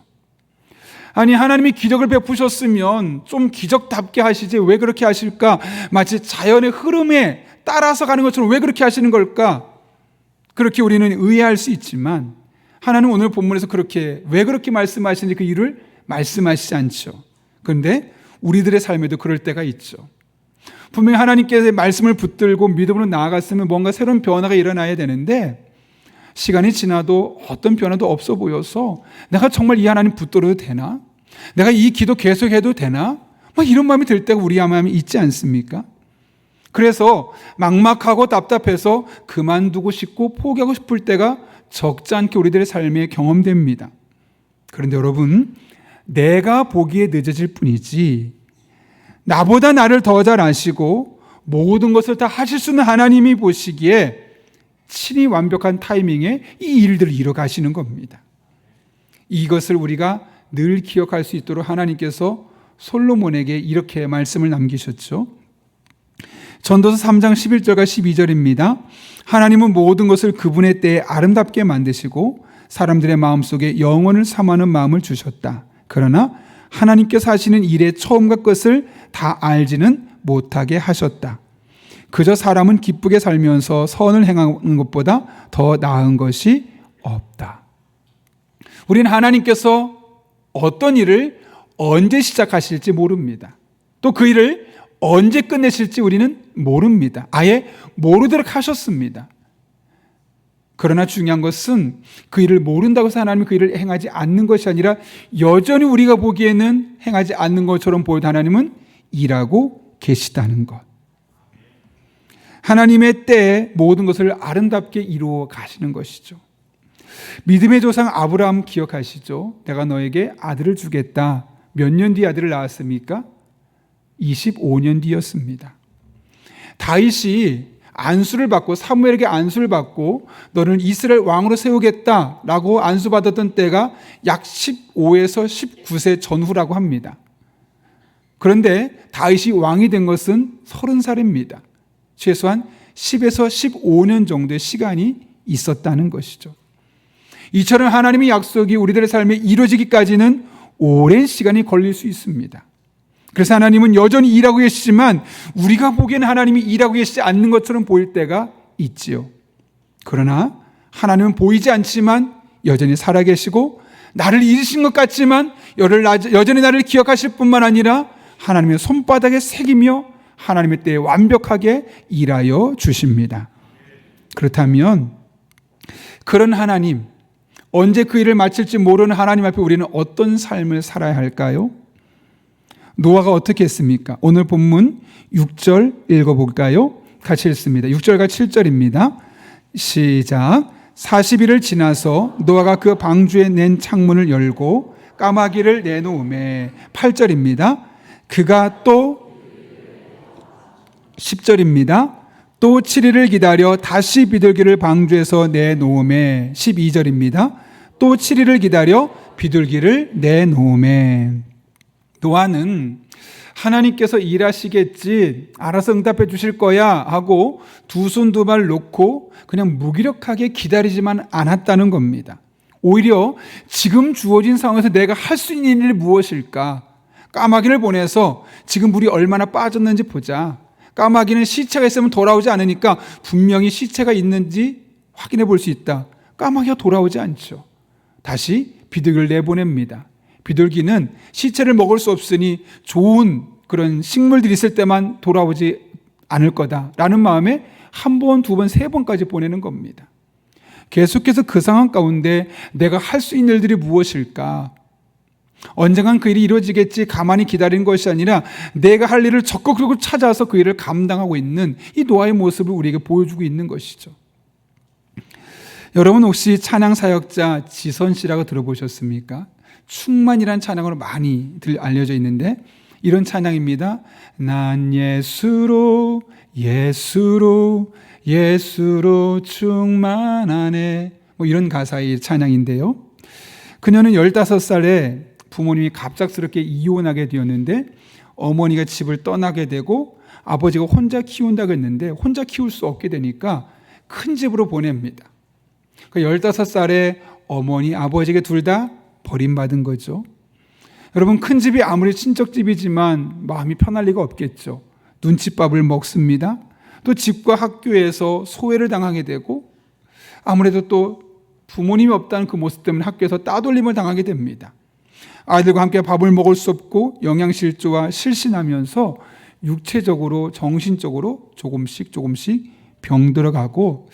아니, 하나님이 기적을 베푸셨으면 좀 기적답게 하시지 왜 그렇게 하실까? 마치 자연의 흐름에 따라서 가는 것처럼 왜 그렇게 하시는 걸까? 그렇게 우리는 의아할 수 있지만, 하나님은 오늘 본문에서 왜 그렇게 말씀하시는지 그 이유를 말씀하시지 않죠. 그런데 우리들의 삶에도 그럴 때가 있죠. 분명히 하나님께서 말씀을 붙들고 믿음으로 나아갔으면 뭔가 새로운 변화가 일어나야 되는데, 시간이 지나도 어떤 변화도 없어 보여서 내가 정말 이 하나님 붙들어도 되나? 내가 이 기도 계속해도 되나? 막 이런 마음이 들 때가 우리 마음이 있지 않습니까? 그래서 막막하고 답답해서 그만두고 싶고 포기하고 싶을 때가 적지 않게 우리들의 삶에 경험됩니다. 그런데 여러분, 내가 보기에 늦어질 뿐이지 나보다 나를 더 잘 아시고 모든 것을 다 하실 수 있는 하나님이 보시기에 친히 완벽한 타이밍에 이 일들을 이뤄 가시는 겁니다. 이것을 우리가 늘 기억할 수 있도록 하나님께서 솔로몬에게 이렇게 말씀을 남기셨죠. 전도서 3장 11절과 12절입니다. 하나님은 모든 것을 그분의 때에 아름답게 만드시고 사람들의 마음속에 영원을 삼하는 마음을 주셨다. 그러나 하나님께서 하시는 일의 처음과 끝을 다 알지는 못하게 하셨다. 그저 사람은 기쁘게 살면서 선을 행하는 것보다 더 나은 것이 없다. 우리는 하나님께서 어떤 일을 언제 시작하실지 모릅니다. 또 그 일을 언제 끝내실지 우리는 모릅니다. 아예 모르도록 하셨습니다. 그러나 중요한 것은 그 일을 모른다고 해서 하나님이 그 일을 행하지 않는 것이 아니라 여전히 우리가 보기에는 행하지 않는 것처럼 보여도 하나님은 일하고 계시다는 것. 하나님의 때에 모든 것을 아름답게 이루어 가시는 것이죠. 믿음의 조상 아브라함 기억하시죠? 내가 너에게 아들을 주겠다. 몇 년 뒤에 아들을 낳았습니까? 25년 뒤였습니다. 다윗이 안수를 받고, 사무엘에게 안수를 받고 너를 이스라엘 왕으로 세우겠다라고 안수받았던 때가 약 15에서 19세 전후라고 합니다. 그런데 다윗이 왕이 된 것은 30살입니다. 최소한 10에서 15년 정도의 시간이 있었다는 것이죠. 이처럼 하나님의 약속이 우리들의 삶에 이루어지기까지는 오랜 시간이 걸릴 수 있습니다. 그래서 하나님은 여전히 일하고 계시지만 우리가 보기에는 하나님이 일하고 계시지 않는 것처럼 보일 때가 있지요. 그러나 하나님은 보이지 않지만 여전히 살아계시고, 나를 잃으신 것 같지만 여전히 나를 기억하실 뿐만 아니라 하나님의 손바닥에 새기며 하나님의 때에 완벽하게 일하여 주십니다. 그렇다면 그런 하나님, 언제 그 일을 마칠지 모르는 하나님 앞에 우리는 어떤 삶을 살아야 할까요? 노아가 어떻게 했습니까? 오늘 본문 6절 읽어볼까요? 같이 읽습니다. 6절과 7절입니다. 시작. 40일을 지나서 노아가 그 방주에 낸 창문을 열고 까마귀를 내놓음에, 8절입니다. 그가 또 10절입니다. 또 7일을 기다려 다시 비둘기를 방주에서 내놓음에, 12절입니다. 또 7일을 기다려 비둘기를 내놓음에. 노아는 하나님께서 일하시겠지, 알아서 응답해 주실 거야 하고 두 손 두 발 놓고 그냥 무기력하게 기다리지만 않았다는 겁니다. 오히려 지금 주어진 상황에서 내가 할 수 있는 일이 무엇일까? 까마귀를 보내서 지금 물이 얼마나 빠졌는지 보자. 까마귀는 시체가 있으면 돌아오지 않으니까 분명히 시체가 있는지 확인해 볼 수 있다. 까마귀가 돌아오지 않죠. 다시 비둘기를 내보냅니다. 비둘기는 시체를 먹을 수 없으니 좋은 그런 식물들이 있을 때만 돌아오지 않을 거다라는 마음에 한 번, 두 번, 세 번까지 보내는 겁니다. 계속해서 그 상황 가운데 내가 할 수 있는 일들이 무엇일까? 언젠간 그 일이 이루어지겠지 가만히 기다리는 것이 아니라 내가 할 일을 적극적으로 찾아서 그 일을 감당하고 있는 이 노아의 모습을 우리에게 보여주고 있는 것이죠. 여러분 혹시 찬양 사역자 지선 씨라고 들어보셨습니까? 충만이라는 찬양으로 많이 알려져 있는데 이런 찬양입니다. 난 예수로 충만하네. 뭐 이런 가사의 찬양인데요. 그녀는 15살에 부모님이 갑작스럽게 이혼하게 되었는데 어머니가 집을 떠나게 되고 아버지가 혼자 키운다고 했는데 혼자 키울 수 없게 되니까 큰 집으로 보냅니다. 15살에 어머니, 아버지에게 둘 다 버림받은 거죠. 여러분 큰 집이 아무리 친척집이지만 마음이 편할 리가 없겠죠. 눈칫밥을 먹습니다. 또 집과 학교에서 소외를 당하게 되고 아무래도 또 부모님이 없다는 그 모습 때문에 학교에서 따돌림을 당하게 됩니다. 아이들과 함께 밥을 먹을 수 없고 영양실조와 실신하면서 육체적으로 정신적으로 조금씩 병들어가고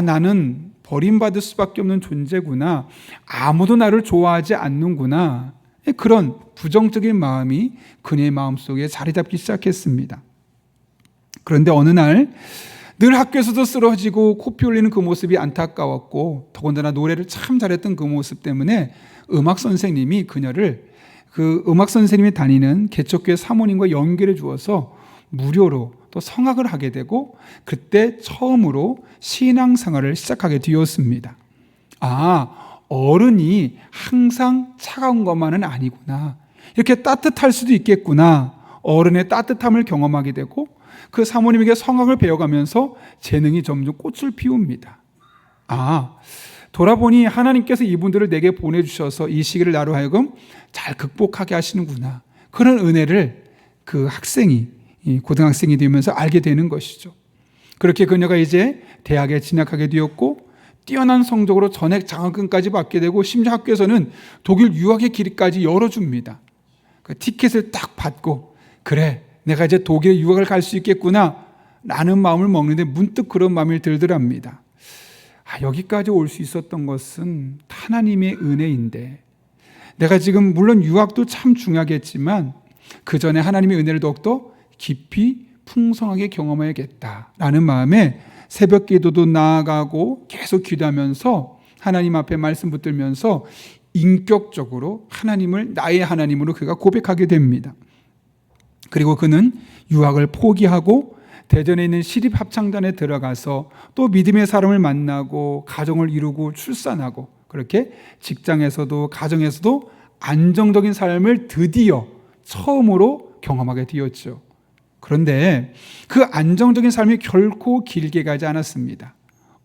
나는 버림받을 수밖에 없는 존재구나. 아무도 나를 좋아하지 않는구나. 그런 부정적인 마음이 그녀의 마음속에 자리 잡기 시작했습니다. 그런데 어느 날 늘 학교에서도 쓰러지고 코피 흘리는 그 모습이 안타까웠고 더군다나 노래를 참 잘했던 그 모습 때문에 음악 선생님이 그녀를 그 음악 선생님이 다니는 개척교회 사모님과 연결해 주어서 무료로 또 성악을 하게 되고 그때 처음으로 신앙생활을 시작하게 되었습니다. 어른이 항상 차가운 것만은 아니구나. 이렇게 따뜻할 수도 있겠구나. 어른의 따뜻함을 경험하게 되고 그 사모님에게 성악을 배워가면서 재능이 점점 꽃을 피웁니다. 돌아보니 하나님께서 이분들을 내게 보내주셔서 이 시기를 나로 하여금 잘 극복하게 하시는구나. 그런 은혜를 그 학생이 고등학생이 되면서 알게 되는 것이죠. 그렇게 그녀가 이제 대학에 진학하게 되었고 뛰어난 성적으로 전액 장학금까지 받게 되고 심지어 학교에서는 독일 유학의 길까지 열어줍니다. 그 티켓을 딱 받고 그래 내가 이제 독일에 유학을 갈 수 있겠구나 라는 마음을 먹는데 문득 그런 마음이 들더랍니다. 여기까지 올 수 있었던 것은 하나님의 은혜인데 내가 지금 물론 유학도 참 중요하겠지만 그 전에 하나님의 은혜를 더욱더 깊이 풍성하게 경험해야겠다라는 마음에 새벽 기도도 나아가고 계속 기도하면서 하나님 앞에 말씀 붙들면서 인격적으로 하나님을 나의 하나님으로 그가 고백하게 됩니다. 그리고 그는 유학을 포기하고 대전에 있는 시립합창단에 들어가서 또 믿음의 사람을 만나고 가정을 이루고 출산하고 그렇게 직장에서도 가정에서도 안정적인 삶을 드디어 처음으로 경험하게 되었죠. 그런데 그 안정적인 삶이 결코 길게 가지 않았습니다.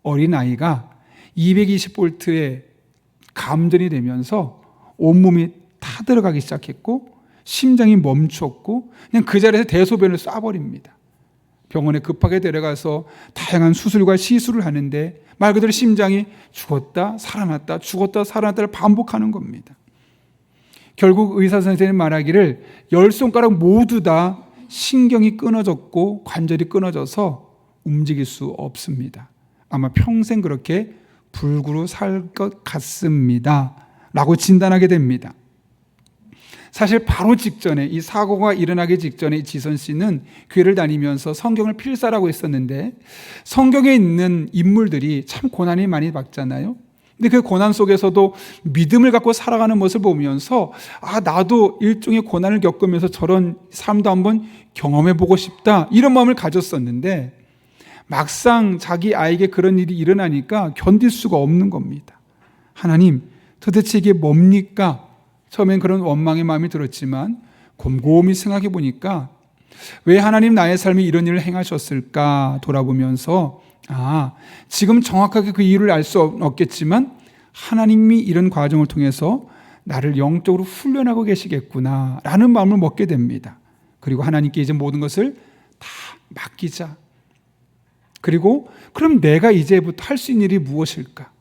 어린아이가 220볼트의 감전이 되면서 온몸이 타들어가기 시작했고 심장이 멈췄고 그냥 그 자리에서 대소변을 쏴버립니다. 병원에 급하게 데려가서 다양한 수술과 시술을 하는데 말 그대로 심장이 죽었다 살아났다 죽었다 살아났다를 반복하는 겁니다. 결국 의사 선생님이 말하기를 10손가락 모두 다 신경이 끊어졌고 관절이 끊어져서 움직일 수 없습니다. 아마 평생 그렇게 불구로 살 것 같습니다. 라고 진단하게 됩니다. 사실 바로 직전에 이 사고가 일어나기 직전에 지선 씨는 교회를 다니면서 성경을 필사라고 했었는데 성경에 있는 인물들이 참 고난이 많이 받잖아요. 근데 그 고난 속에서도 믿음을 갖고 살아가는 모습을 보면서 나도 일종의 고난을 겪으면서 저런 삶도 한번 경험해보고 싶다 이런 마음을 가졌었는데 막상 자기 아이에게 그런 일이 일어나니까 견딜 수가 없는 겁니다. 하나님 도대체 이게 뭡니까? 처음엔 그런 원망의 마음이 들었지만 곰곰이 생각해 보니까 왜 하나님 나의 삶에 이런 일을 행하셨을까 돌아보면서 지금 정확하게 그 이유를 알 수 없겠지만 하나님이 이런 과정을 통해서 나를 영적으로 훈련하고 계시겠구나 라는 마음을 먹게 됩니다. 그리고 하나님께 이제 모든 것을 다 맡기자. 그리고 그럼 내가 이제부터 할 수 있는 일이 무엇일까?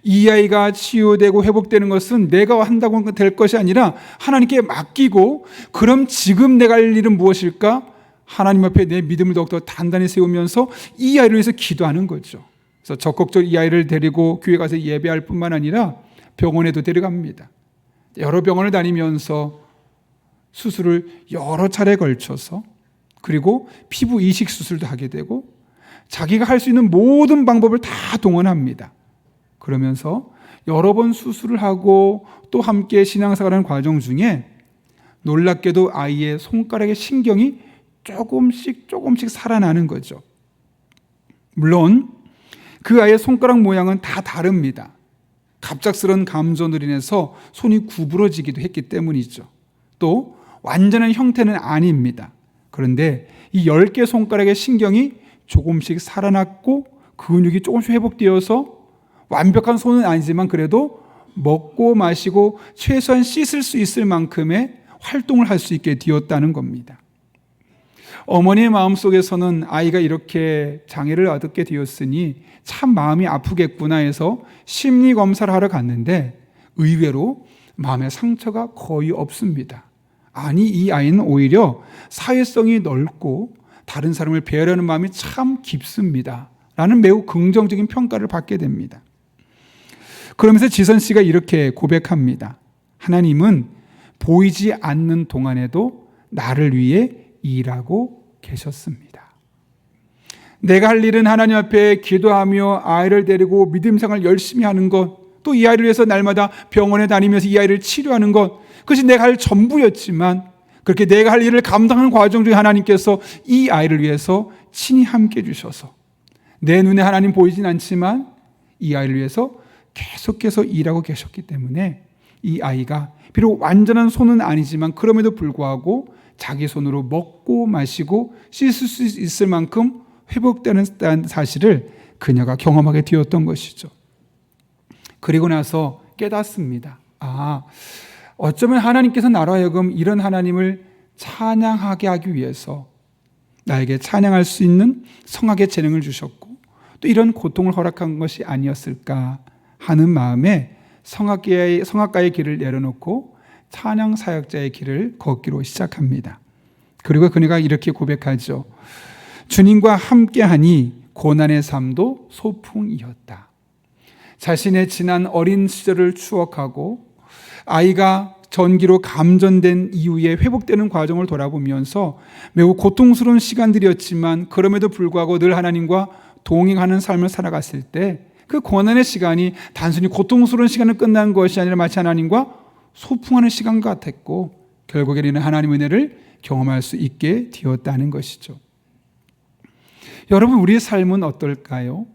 이 아이가 치유되고 회복되는 것은 내가 한다고 될 것이 아니라 하나님께 맡기고, 그럼 지금 내가 할 일은 무엇일까? 하나님 앞에 내 믿음을 더욱더 단단히 세우면서 이 아이를 위해서 기도하는 거죠. 그래서 적극적으로 이 아이를 데리고 교회 가서 예배할 뿐만 아니라 병원에도 데려갑니다. 여러 병원을 다니면서 수술을 여러 차례 걸쳐서, 그리고 피부 이식 수술도 하게 되고 자기가 할 수 있는 모든 방법을 다 동원합니다. 그러면서 여러 번 수술을 하고 또 함께 신앙생활하는 과정 중에 놀랍게도 아이의 손가락의 신경이 조금씩 살아나는 거죠. 물론 그 아이의 손가락 모양은 다 다릅니다. 갑작스러운 감전으로 인해서 손이 구부러지기도 했기 때문이죠. 또 완전한 형태는 아닙니다. 그런데 이 10개 손가락의 신경이 조금씩 살아났고 근육이 조금씩 회복되어서 완벽한 손은 아니지만 그래도 먹고 마시고 최소한 씻을 수 있을 만큼의 활동을 할 수 있게 되었다는 겁니다. 어머니의 마음속에서는 아이가 이렇게 장애를 얻게 되었으니 참 마음이 아프겠구나 해서 심리검사를 하러 갔는데 의외로 마음의 상처가 거의 없습니다. 아니, 이 아이는 오히려 사회성이 넓고 다른 사람을 배려하는 마음이 참 깊습니다 라는 매우 긍정적인 평가를 받게 됩니다. 그러면서 지선 씨가 이렇게 고백합니다. 하나님은 보이지 않는 동안에도 나를 위해 일하고 계셨습니다. 내가 할 일은 하나님 앞에 기도하며 아이를 데리고 믿음 생활을 열심히 하는 것, 또 이 아이를 위해서 날마다 병원에 다니면서 이 아이를 치료하는 것, 그것이 내가 할 전부였지만 그렇게 내가 할 일을 감당하는 과정 중에 하나님께서 이 아이를 위해서 친히 함께 해주셔서 내 눈에 하나님 보이진 않지만 이 아이를 위해서 계속해서 일하고 계셨기 때문에 이 아이가 비록 완전한 손은 아니지만 그럼에도 불구하고 자기 손으로 먹고 마시고 씻을 수 있을 만큼 회복되는 사실을 그녀가 경험하게 되었던 것이죠. 그리고 나서 깨닫습니다. 어쩌면 하나님께서 나로 하여금 이런 하나님을 찬양하게 하기 위해서 나에게 찬양할 수 있는 성악의 재능을 주셨고 또 이런 고통을 허락한 것이 아니었을까 하는 마음에 성악가의 길을 내려놓고 찬양 사역자의 길을 걷기로 시작합니다. 그리고 그녀가 이렇게 고백하죠. 주님과 함께하니 고난의 삶도 소풍이었다. 자신의 지난 어린 시절을 추억하고 아이가 전기로 감전된 이후에 회복되는 과정을 돌아보면서 매우 고통스러운 시간들이었지만 그럼에도 불구하고 늘 하나님과 동행하는 삶을 살아갔을 때 그 고난의 시간이 단순히 고통스러운 시간을 끝난 것이 아니라 마치 하나님과 소풍하는 시간 같았고 결국에는 하나님의 은혜를 경험할 수 있게 되었다는 것이죠. 여러분, 우리의 삶은 어떨까요?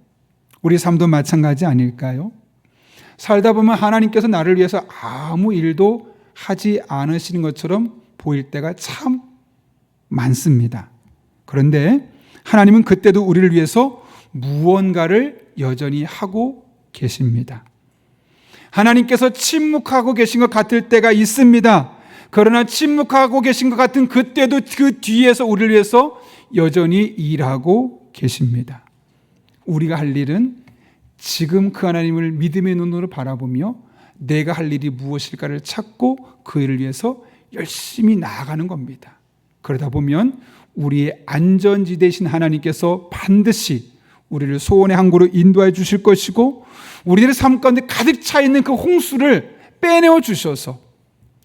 우리의 삶도 마찬가지 아닐까요? 살다 보면 하나님께서 나를 위해서 아무 일도 하지 않으시는 것처럼 보일 때가 참 많습니다. 그런데 하나님은 그때도 우리를 위해서 무언가를 여전히 하고 계십니다. 하나님께서 침묵하고 계신 것 같을 때가 있습니다. 그러나 침묵하고 계신 것 같은 그때도 그 뒤에서 우리를 위해서 여전히 일하고 계십니다. 우리가 할 일은 지금 그 하나님을 믿음의 눈으로 바라보며 내가 할 일이 무엇일까를 찾고 그 일을 위해서 열심히 나아가는 겁니다. 그러다 보면 우리의 안전지대이신 하나님께서 반드시 우리를 소원의 항구로 인도해 주실 것이고 우리들의 삶 가운데 가득 차 있는 그 홍수를 빼내어 주셔서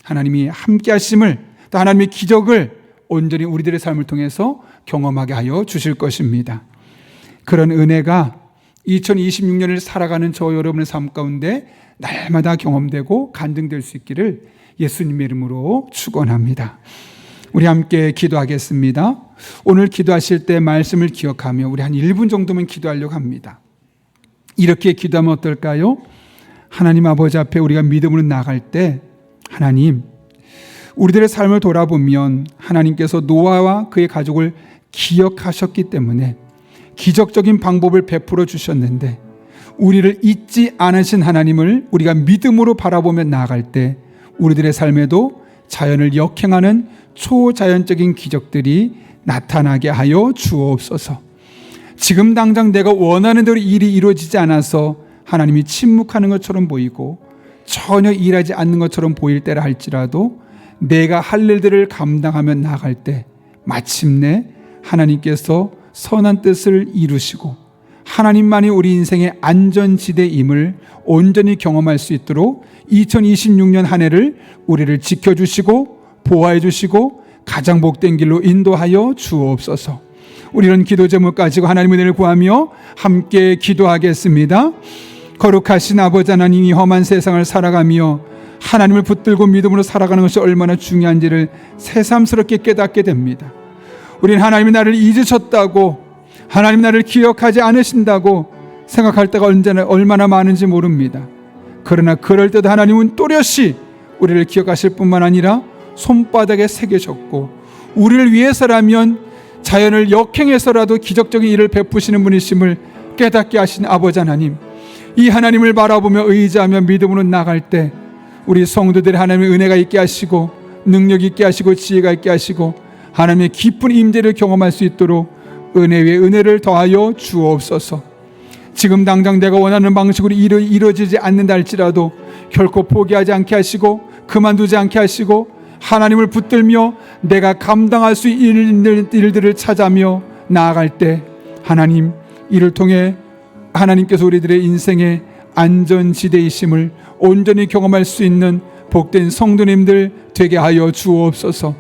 하나님이 함께 하심을, 또 하나님의 기적을 온전히 우리들의 삶을 통해서 경험하게 하여 주실 것입니다. 그런 은혜가 2026년을 살아가는 저 여러분의 삶 가운데 날마다 경험되고 간증될 수 있기를 예수님의 이름으로 축원합니다. 우리 함께 기도하겠습니다. 오늘 기도하실 때 말씀을 기억하며 우리 한 1분 정도만 기도하려고 합니다. 이렇게 기도하면 어떨까요? 하나님 아버지 앞에 우리가 믿음으로 나아갈 때 하나님, 우리들의 삶을 돌아보면 하나님께서 노아와 그의 가족을 기억하셨기 때문에 기적적인 방법을 베풀어 주셨는데, 우리를 잊지 않으신 하나님을 우리가 믿음으로 바라보며 나아갈 때 우리들의 삶에도 자연을 역행하는 초자연적인 기적들이 나타나게 하여 주옵소서. 지금 당장 내가 원하는 대로 일이 이루어지지 않아서 하나님이 침묵하는 것처럼 보이고 전혀 일하지 않는 것처럼 보일 때라 할지라도 내가 할 일들을 감당하며 나아갈 때 마침내 하나님께서 선한 뜻을 이루시고 하나님만이 우리 인생의 안전지대임을 온전히 경험할 수 있도록 2026년 한 해를 우리를 지켜주시고 보호해 주시고 가장 복된 길로 인도하여 주옵소서. 우리는 기도 제목 가지고 하나님의 은혜를 구하며 함께 기도하겠습니다. 거룩하신 아버지 하나님, 이 험한 세상을 살아가며 하나님을 붙들고 믿음으로 살아가는 것이 얼마나 중요한지를 새삼스럽게 깨닫게 됩니다. 우리는 하나님이 나를 잊으셨다고, 하나님 나를 기억하지 않으신다고 생각할 때가 언제나 얼마나 많은지 모릅니다. 그러나 그럴 때도 하나님은 또렷이 우리를 기억하실 뿐만 아니라 손바닥에 새기셨고, 우리를 위해서라면 자연을 역행해서라도 기적적인 일을 베푸시는 분이심을 깨닫게 하신 아버지 하나님, 이 하나님을 바라보며 의지하며 믿음으로 나갈 때 우리 성도들의 하나님의 은혜가 있게 하시고 능력 있게 하시고 지혜가 있게 하시고 하나님의 깊은 임재를 경험할 수 있도록 은혜 위에 은혜를 더하여 주옵소서. 지금 당장 내가 원하는 방식으로 이루어지지 않는다 할지라도 결코 포기하지 않게 하시고 그만두지 않게 하시고 하나님을 붙들며 내가 감당할 수 있는 일들을 찾아며 나아갈 때 하나님, 이를 통해 하나님께서 우리들의 인생의 안전지대이심을 온전히 경험할 수 있는 복된 성도님들 되게 하여 주옵소서.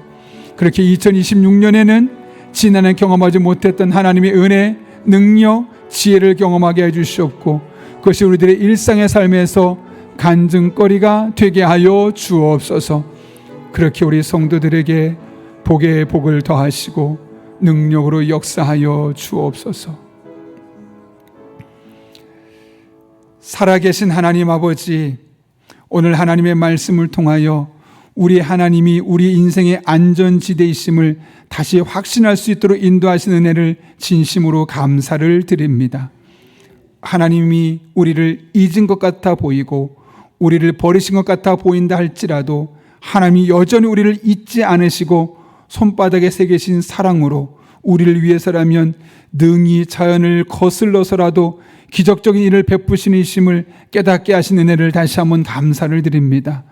그렇게 2026년에는 지난해 경험하지 못했던 하나님의 은혜, 능력, 지혜를 경험하게 해주시옵고 그것이 우리들의 일상의 삶에서 간증거리가 되게 하여 주옵소서. 그렇게 우리 성도들에게 복의 복을 더하시고 능력으로 역사하여 주옵소서. 살아계신 하나님 아버지, 오늘 하나님의 말씀을 통하여 우리 하나님이 우리 인생의 안전지대이심을 다시 확신할 수 있도록 인도하신 은혜를 진심으로 감사를 드립니다. 하나님이 우리를 잊은 것 같아 보이고 우리를 버리신 것 같아 보인다 할지라도 하나님이 여전히 우리를 잊지 않으시고 손바닥에 새기신 사랑으로 우리를 위해서라면 능히 자연을 거슬러서라도 기적적인 일을 베푸시는 이심을 깨닫게 하신 은혜를 다시 한번 감사를 드립니다.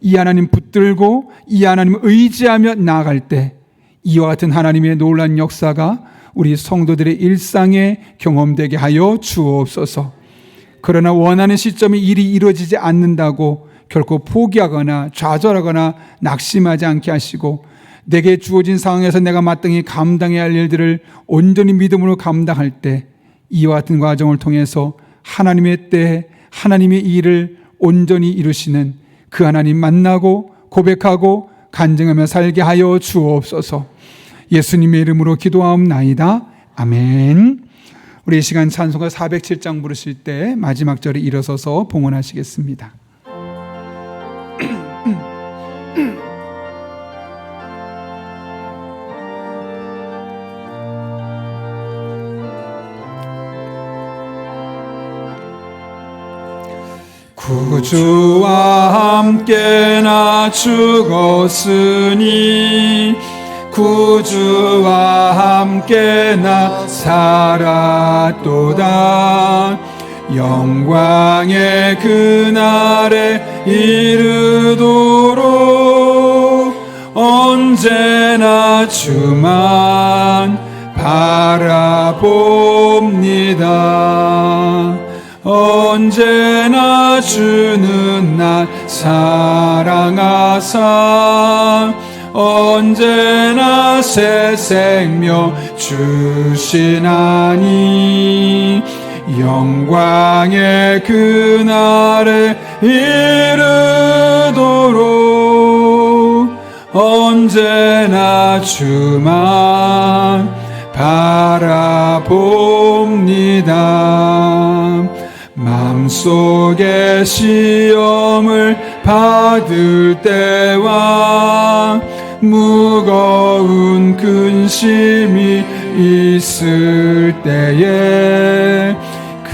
이 하나님 붙들고 이 하나님 의지하며 나아갈 때 이와 같은 하나님의 놀라운 역사가 우리 성도들의 일상에 경험되게 하여 주옵소서. 그러나 원하는 시점에 일이 이루어지지 않는다고 결코 포기하거나 좌절하거나 낙심하지 않게 하시고 내게 주어진 상황에서 내가 마땅히 감당해야 할 일들을 온전히 믿음으로 감당할 때 이와 같은 과정을 통해서 하나님의 때에 하나님의 일을 온전히 이루시는 그 하나님 만나고 고백하고 간증하며 살게 하여 주옵소서. 예수님의 이름으로 기도하옵나이다. 아멘. 우리 이 시간 찬송가 407장 부르실 때 마지막 절에 일어서서 봉헌하시겠습니다. 구주와 함께 나 죽었으니 구주와 함께 나 살았도다. 영광의 그날에 이르도록 언제나 주만 바라봅니다. 언제나 주는 날 사랑하사 언제나 새 생명 주시나니 영광의 그날에 이르도록 언제나 주만 바라봅니다. 마음속에 시험을 받을 때와 무거운 근심이 있을 때에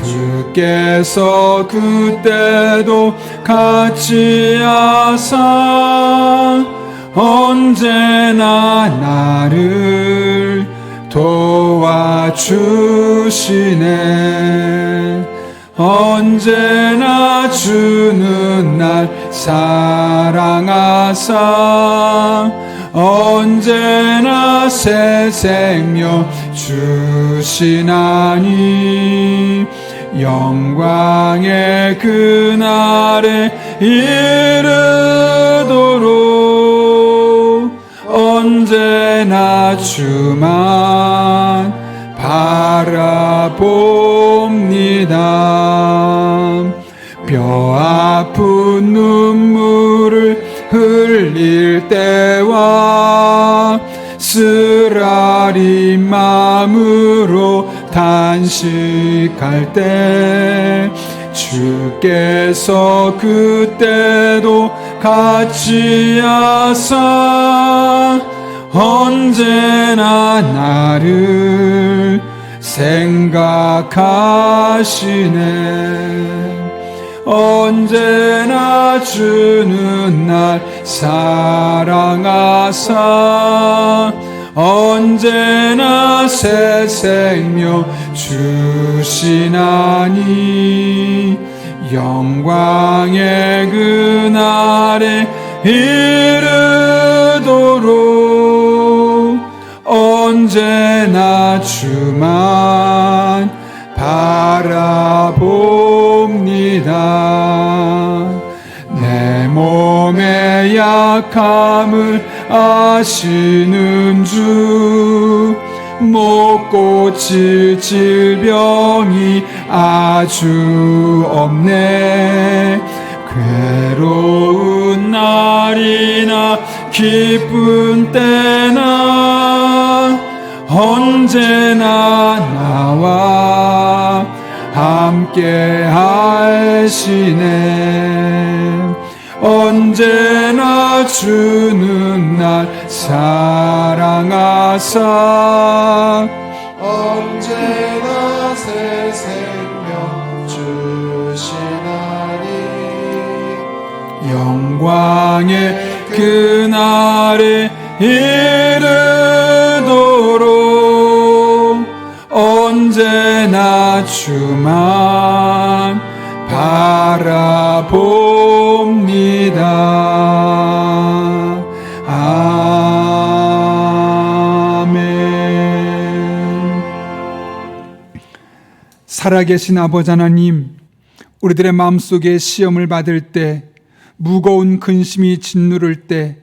주께서 그때도 같이 하사 언제나 나를 도와주시네. 언제나 주는 날 사랑하사 언제나 새 생명 주시나니 영광의 그날에 이르도록 언제나 주만 바라봅니다. 뼈 아픈 눈물을 흘릴 때와 쓰라린 마음으로 단식할 때 주께서 그때도 같이 하사 언제나 나를 생각하시네. 언제나 주는 날 사랑하사 언제나 새 생명 주시나니 영광의 그날에 이르도록 언제나 주만 바라봅니다. 내 몸의 약함을 아시는 주 못 고칠 질병이 아주 없네. 괴로운 날이나 기쁜 때나 언제나 나와 함께 하시네. 언제나 주는 날 사랑하사 언제나 새 생명 주시나니 영광의 그날에 이르도록 언제나 주만 바라봅니다. 아멘. 살아계신 아버지 하나님, 우리들의 마음속에 시험을 받을 때, 무거운 근심이 짓누를 때,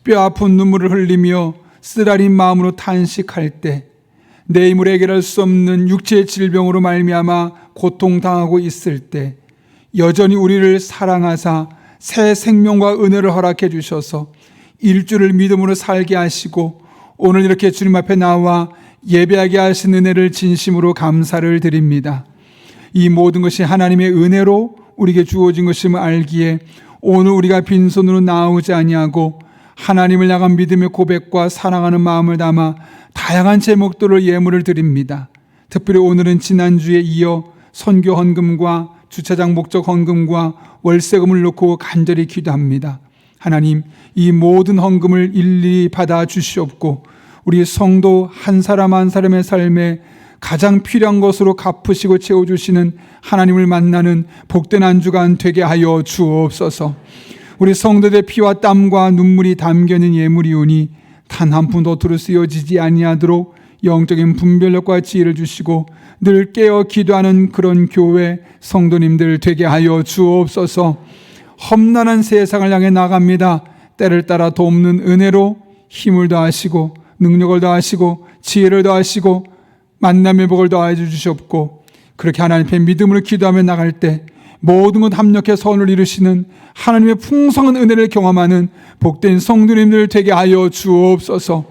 뼈아픈 눈물을 흘리며 쓰라린 마음으로 탄식할 때, 내 힘으로 해결할 수 없는 육체의 질병으로 말미암아 고통당하고 있을 때 여전히 우리를 사랑하사 새 생명과 은혜를 허락해 주셔서 일주를 믿음으로 살게 하시고 오늘 이렇게 주님 앞에 나와 예배하게 하신 은혜를 진심으로 감사를 드립니다. 이 모든 것이 하나님의 은혜로 우리에게 주어진 것임을 알기에 오늘 우리가 빈손으로 나오지 아니하고 하나님을 향한 믿음의 고백과 사랑하는 마음을 담아 다양한 제목들을 예물을 드립니다. 특별히 오늘은 지난주에 이어 선교 헌금과 주차장 목적 헌금과 월세금을 놓고 간절히 기도합니다. 하나님, 이 모든 헌금을 일일이 받아 주시옵고 우리 성도 한 사람 한 사람의 삶에 가장 필요한 것으로 갚으시고 채워주시는 하나님을 만나는 복된 한 주간 되게 하여 주옵소서. 우리 성도들의 피와 땀과 눈물이 담겨있는 예물이오니 단 한 푼도 도로 쓰여지지 아니하도록 영적인 분별력과 지혜를 주시고 늘 깨어 기도하는 그런 교회 성도님들 되게 하여 주옵소서. 험난한 세상을 향해 나갑니다. 때를 따라 돕는 은혜로 힘을 더하시고 능력을 더하시고 지혜를 더하시고 만남의 복을 더하여 주시옵고 그렇게 하나님 앞에 믿음으로 기도하며 나갈 때 모든 것 합력해 선을 이루시는 하나님의 풍성한 은혜를 경험하는 복된 성도님들 되게 하여 주옵소서.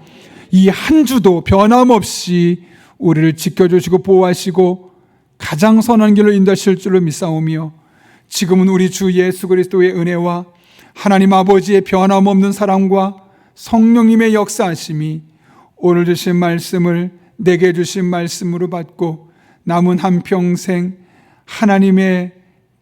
이 한 주도 변함없이 우리를 지켜주시고 보호하시고 가장 선한 길로 인도하실 줄로 믿사오며 지금은 우리 주 예수 그리스도의 은혜와 하나님 아버지의 변함없는 사랑과 성령님의 역사하심이 오늘 주신 말씀을 내게 주신 말씀으로 받고 남은 한평생 하나님의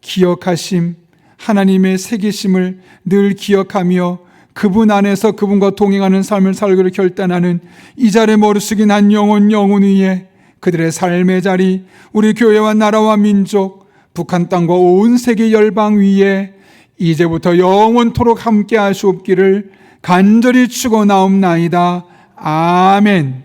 기억하심, 하나님의 새기심을 늘 기억하며 그분 안에서 그분과 동행하는 삶을 살기로 결단하는 이 자리에 머리 숙인 한 영혼 위에 그들의 삶의 자리, 우리 교회와 나라와 민족, 북한 땅과 온 세계 열방 위에 이제부터 영원토록 함께 하시옵기를 간절히 축원하옵나이다. 아멘.